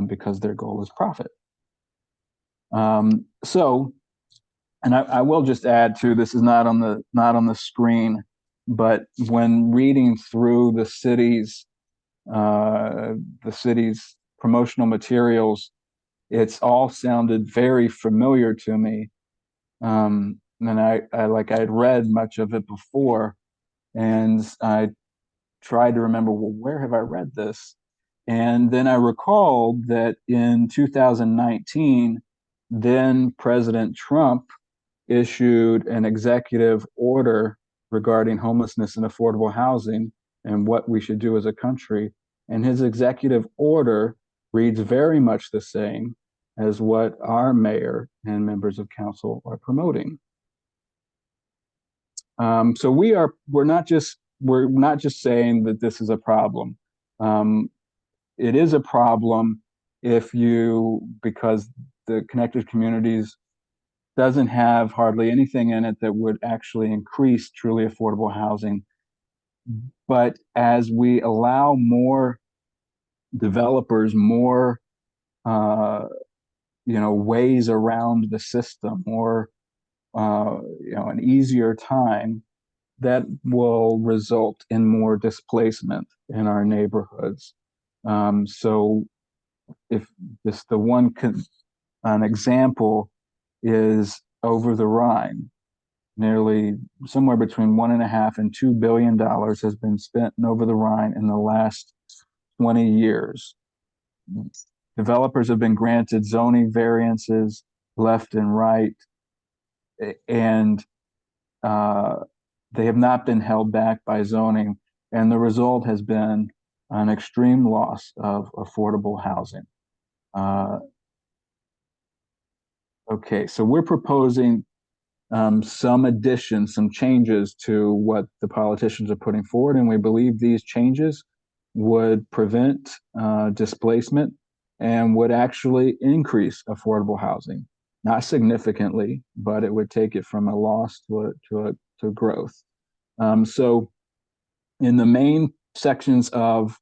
because their goal is profit. And I will just add too, this is not on the screen, but when reading through the city's promotional materials, it's all sounded very familiar to me. And I had read much of it before, and I tried to remember, well, where have I read this? And then I recalled that in 2019, then President Trump issued an executive order regarding homelessness and affordable housing and what we should do as a country. And his executive order reads very much the same as what our mayor and members of council are promoting. So we're not just saying that this is a problem. It is a problem because the Connected Communities doesn't have hardly anything in it that would actually increase truly affordable housing. But as we allow more developers, more ways around the system, or an easier time, that will result in more displacement in our neighborhoods. So if this an example is over the Rhine, nearly somewhere between $1.5 and $2 billion has been spent over the Rhine in the last 20 years. Developers have been granted zoning variances left and right, and they have not been held back by zoning. And the result has been an extreme loss of affordable housing. Okay, so we're proposing some additions, some changes to what the politicians are putting forward, and we believe these changes would prevent displacement and would actually increase affordable housing. Not significantly, but it would take it from a loss to growth. So in the main sections of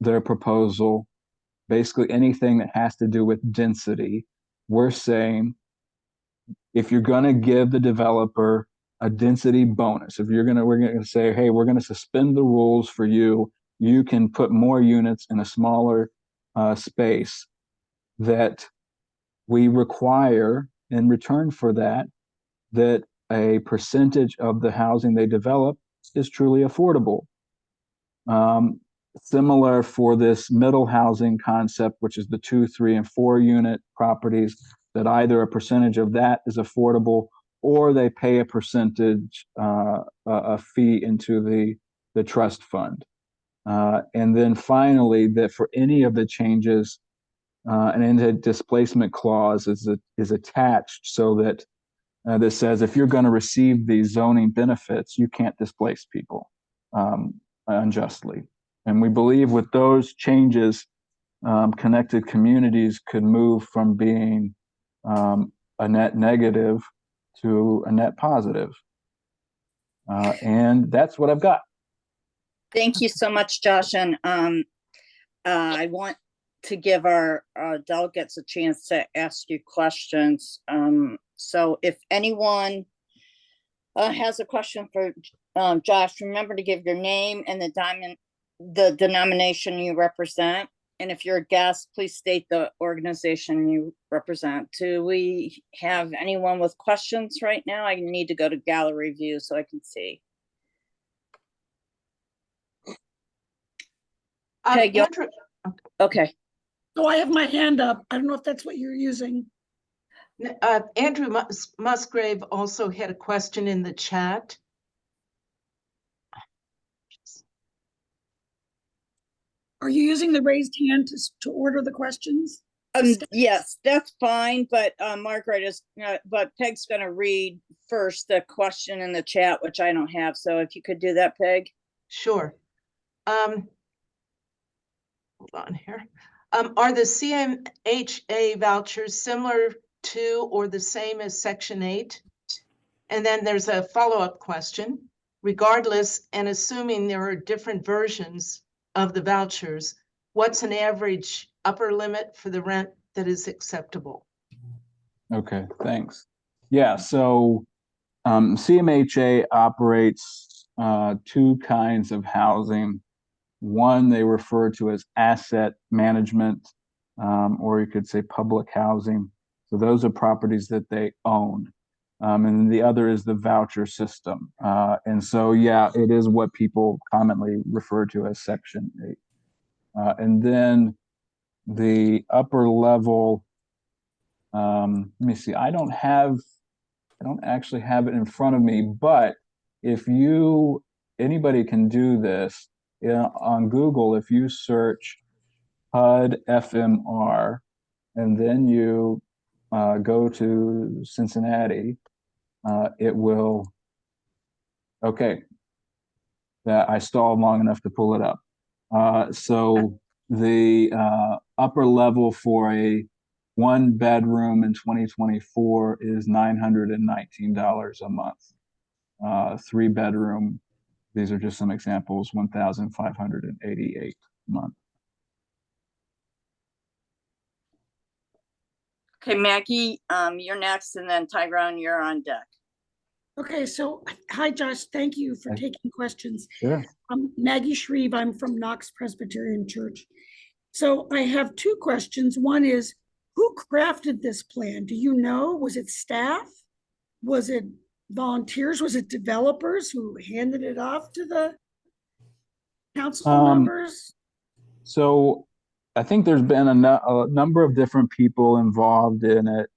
their proposal, basically anything that has to do with density, we're saying if you're going to give the developer a density bonus, we're going to say, hey, we're going to suspend the rules for you. You can put more units in a smaller space, that we require in return for that a percentage of the housing they develop is truly affordable. Similar for this middle housing concept, which is the 2, 3, and 4 unit properties, that either a percentage of that is affordable or they pay a percentage, a fee into the trust fund. And then finally, that for any of the changes, an anti-displacement clause is attached, so that this says if you're going to receive these zoning benefits, you can't displace people unjustly. And we believe with those changes, Connected Communities could move from being a net negative to a net positive. And that's what I've got. Thank you so much, Josh. And I want to give our delegates a chance to ask you questions. So if anyone has a question for Josh, remember to give your name and the denomination you represent. And if you're a guest, please state the organization you represent. Do we have anyone with questions right now? I need to go to gallery view so I can see. Peg, Andrew, okay. So I have my hand up. I don't know if that's what you're using. Andrew Musgrave also had a question in the chat. Are you using the raised hand to order the questions? Yes, that's fine, but Margaret is, but Peg's gonna read first the question in the chat, which I don't have, so if you could do that, Peg. Sure. Hold on here. Are the CMHA vouchers similar to or the same as Section 8? And then there's a follow-up question. Regardless, and assuming there are different versions of the vouchers, what's an average upper limit for the rent that is acceptable? Okay, thanks. Yeah, so CMHA operates two kinds of housing. One they refer to as asset management, or you could say public housing. So those are properties that they own. And then the other is the voucher system. And so, yeah, it is what people commonly refer to as Section 8. And then the upper level, let me see, I don't actually have it in front of me, but if anybody can do this, on Google, if you search HUD FMR, and then you go to Cincinnati, it will, okay, that I stalled long enough to pull it up. So the upper level for a 1-bedroom in 2024 is $919 a month. 3-bedroom, these are just some examples, $1,588 a month. Okay, Maggie, you're next, and then Tyrone, you're on deck. Okay, so hi, Josh. Thank you for taking questions. Sure. Maggie Shreve. I'm from Knox Presbyterian Church. So I have two questions. One is, who crafted this plan? Do you know? Was it staff? Was it volunteers? Was it developers who handed it off to the council members? So I think there's been a number of different people involved in it.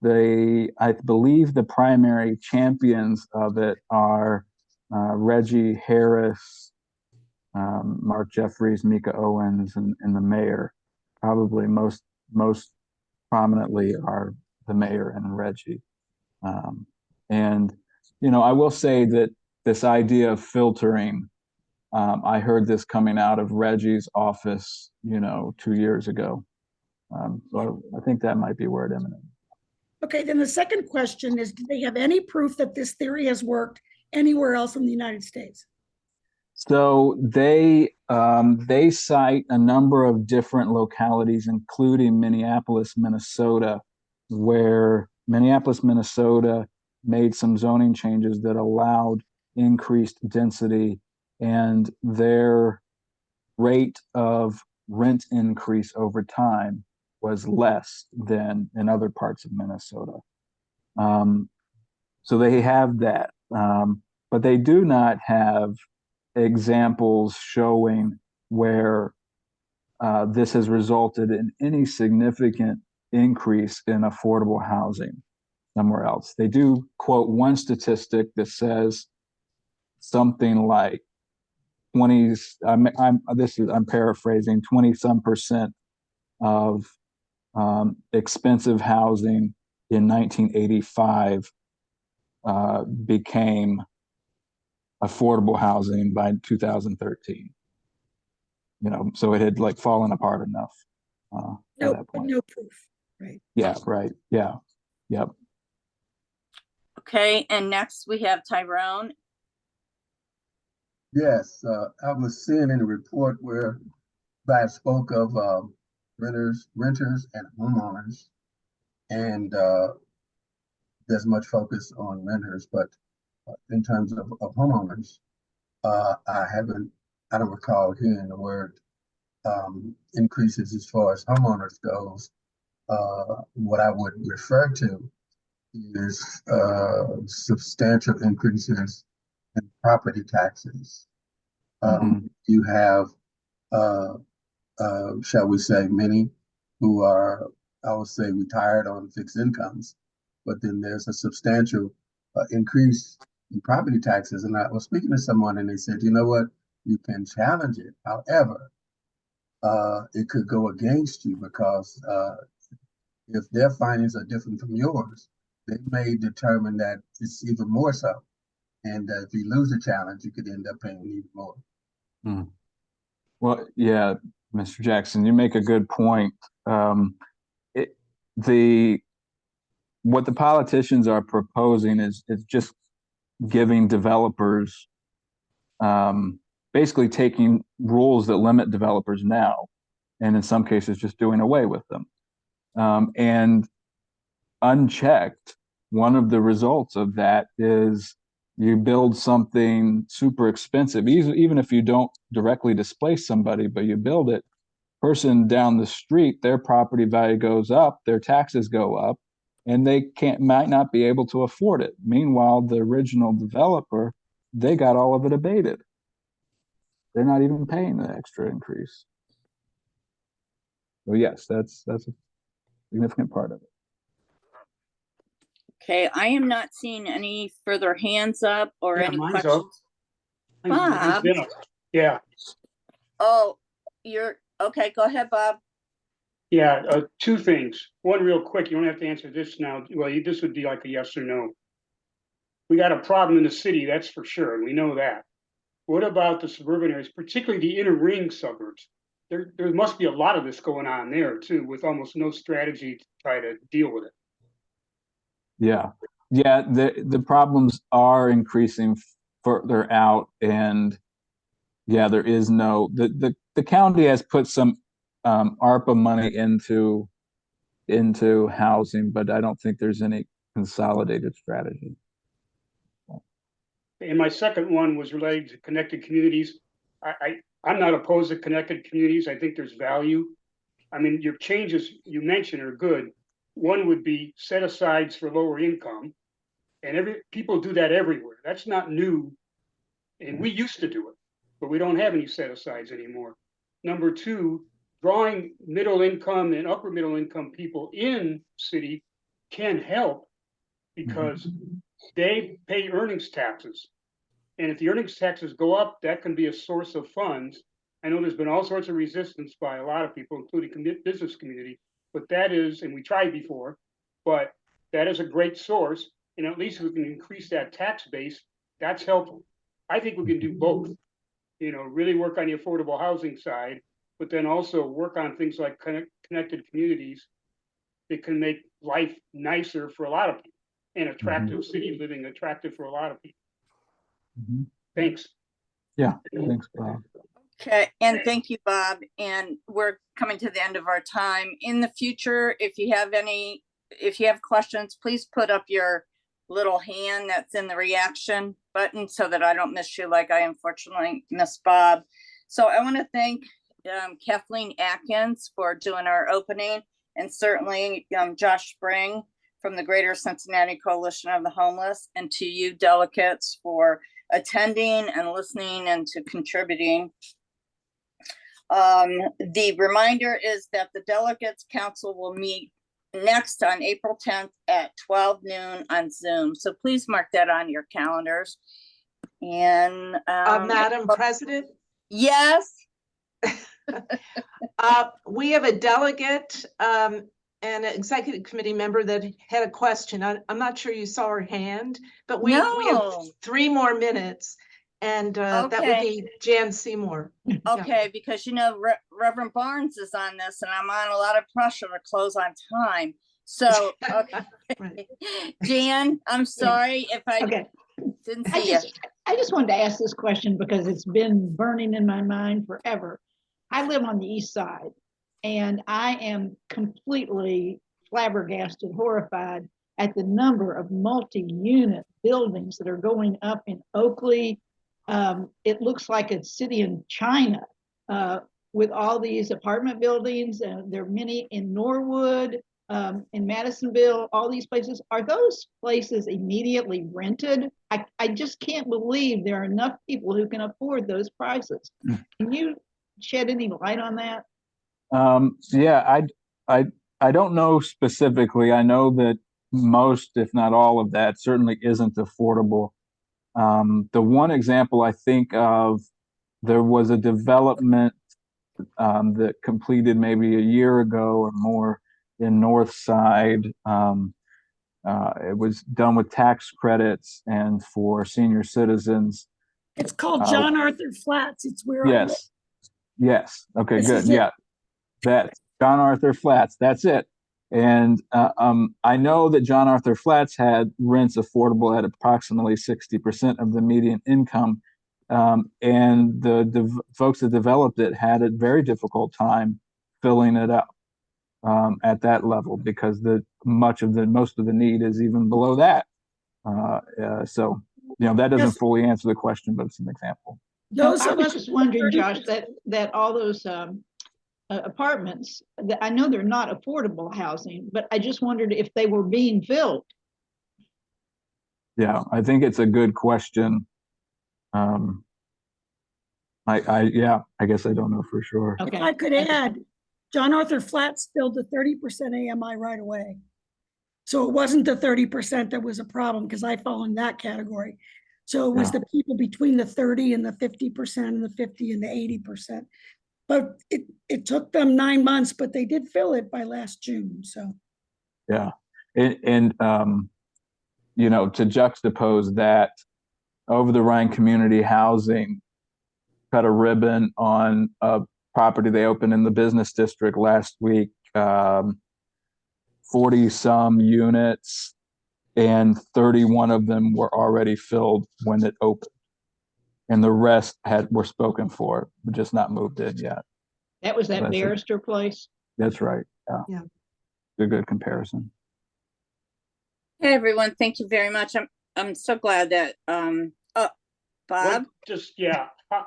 I believe the primary champions of it are Reggie Harris, Mark Jeffries, Mika Owens, and the mayor. Probably most prominently are the mayor and Reggie. And, I will say that this idea of filtering, I heard this coming out of Reggie's office, 2 years ago. So I think that might be where it emanated. Okay, then the second question is, do they have any proof that this theory has worked anywhere else in the United States? So they cite a number of different localities, including Minneapolis, Minnesota, where Minneapolis, Minnesota made some zoning changes that allowed increased density, and their rate of rent increase over time was less than in other parts of Minnesota. So they have that, but they do not have examples showing where this has resulted in any significant increase in affordable housing somewhere else. They do quote one statistic that says something like 20s, I'm paraphrasing, 20-some% of expensive housing in 1985 became affordable housing by 2013. So it had fallen apart enough at that point. No proof, right? Yeah, right. Yeah. Yep. Okay, and next we have Tyrone. Yes, I was seeing in the report where I spoke of renters and homeowners, and there's much focus on renters, but in terms of homeowners, I don't recall hearing the word increases as far as homeowners goes. What I would refer to is substantial increases in property taxes. You have, shall we say, many who are, I would say, retired on fixed incomes, but then there's a substantial increase in property taxes. And I was speaking to someone and they said, you know what, you can challenge it. However, it could go against you because if their findings are different from yours, they may determine that it's even more so. And if you lose the challenge, you could end up paying even more. Well, yeah, Mr. Jackson, you make a good point. What the politicians are proposing is just giving developers, basically taking rules that limit developers now, and in some cases just doing away with them. And unchecked, one of the results of that is you build something super expensive, even if you don't directly displace somebody, but you build it, person down the street, their property value goes up, their taxes go up, and they might not be able to afford it. Meanwhile, the original developer, they got all of it abated. They're not even paying the extra increase. So yes, that's a significant part of it. Okay, I am not seeing any further hands up or Yeah, any mine's questions. up. Bob. Yeah. Oh, you're okay. Go ahead, Bob. Yeah, two things. One real quick, you don't have to answer this now. Well, this would be like a yes or no. We got a problem in the city, that's for sure, and we know that. What about the suburban areas, particularly the inner ring suburbs? There must be a lot of this going on there too, with almost no strategy to try to deal with it. Yeah, the problems are increasing further out, and yeah, there is no the county has put some ARPA money into housing, but I don't think there's any consolidated strategy. And my second one was related to connected communities. I'm not opposed to connected communities. I think there's value. I mean, your changes you mentioned are good. One would be set asides for lower income, and people do that everywhere. That's not new, and we used to do it, but we don't have any set asides anymore. Number two, drawing middle income and upper middle income people in city can help because they pay earnings taxes. And if the earnings taxes go up, that can be a source of funds. I know there's been all sorts of resistance by a lot of people, including business community, but that is, and we tried before, but that is a great source. And at least we can increase that tax base. That's helpful. I think we can do both, really work on the affordable housing side, but then also work on things like connected communities that can make life nicer for a lot of people and attractive city living attractive for a lot of people. Thanks. Yeah, thanks, Bob. Okay, and thank you, Bob. And we're coming to the end of our time. In the future, if you have questions, please put up your little hand that's in the reaction button so that I don't miss you like I unfortunately missed Bob. So I want to thank Kathleen Atkins for doing our opening, and certainly Josh Spring from the Greater Cincinnati Coalition of the Homeless, and to you delegates for attending and listening and to contributing. The reminder is that the Delegates Council will meet next on April 10th at 12 noon on Zoom. So please mark that on your calendars. And Madam President? Yes. We have a delegate and an executive committee member that had a question. I'm not sure you saw her hand, but we have 3 more minutes, and that would be Jan Seymour. Okay, because Reverend Barnes is on this, and I'm on a lot of pressure to close on time. So, Right. Jan, I'm sorry if I Okay, didn't I see you. just wanted to ask this question because it's been burning in my mind forever. I live on the east side and I am completely flabbergasted, horrified at the number of multi-unit buildings that are going up in Oakley. It looks like a city in China with all these apartment buildings. There are many in Norwood, in Madisonville, all these places. Are those places immediately rented? I just can't believe there are enough people who can afford those prices. Can you shed any light on that? Yeah, I don't know specifically. I know that most, if not all of that, certainly isn't affordable. The one example I think of, there was a development that completed maybe a year ago or more in North Side. It was done with tax credits and for senior citizens. It's called John Arthur Flats. It's where I live. Yes. Yes. Okay, This good. is it. Yeah. That's John Arthur Flats. That's it. And I know that John Arthur Flats had rents affordable at approximately 60% of the median income. And the folks that developed it had a very difficult time filling it up at that level because most of the need is even below that. So, that doesn't Yes. fully answer the question, but it's an example. Those I of was us just wondering, Josh, 30%. that all those apartments, that I know they're not affordable housing, but I just wondered if they were being filled. Yeah, I think it's a good question. I guess I don't know for sure. If Okay. I could add, John Arthur Flats filled the 30% AMI right away. So it wasn't the 30% that was a problem because I fall in that category. So it was Yeah. the people between the 30 and the 50% and the 50 and the 80%. But it took them 9 months, but they did fill it by last June. So Yeah. And to juxtapose that, Over the Rhine Community Housing cut a ribbon on a property they opened in the business district last week, 40 some units, and 31 of them were already filled when it opened. And the rest were spoken for, but just not moved in yet. That was that That's it. barrister place. That's right. Yeah. Yeah. A good comparison. Hey, everyone, thank you very much. I'm so glad that, Bob?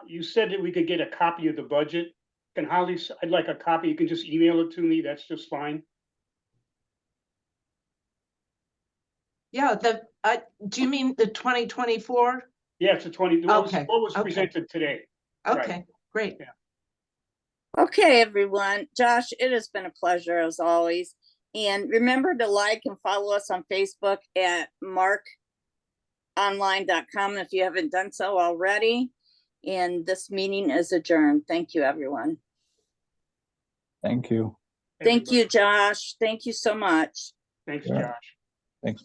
You said that we could get a copy of the budget. Can Holly, I'd like a copy. You can just email it to me. That's just fine. Yeah, do you mean the 2024? Yeah, it's a 20, Okay, what was okay. presented today. Okay, great. Okay, everyone. Josh, it has been a pleasure as always. And remember to like and follow us on Facebook at markonline.com if you haven't done so already. And this meeting is adjourned. Thank you, everyone. Thank you. Thank you, Josh. Thank you so much. Thanks, Yeah. Josh. Thanks.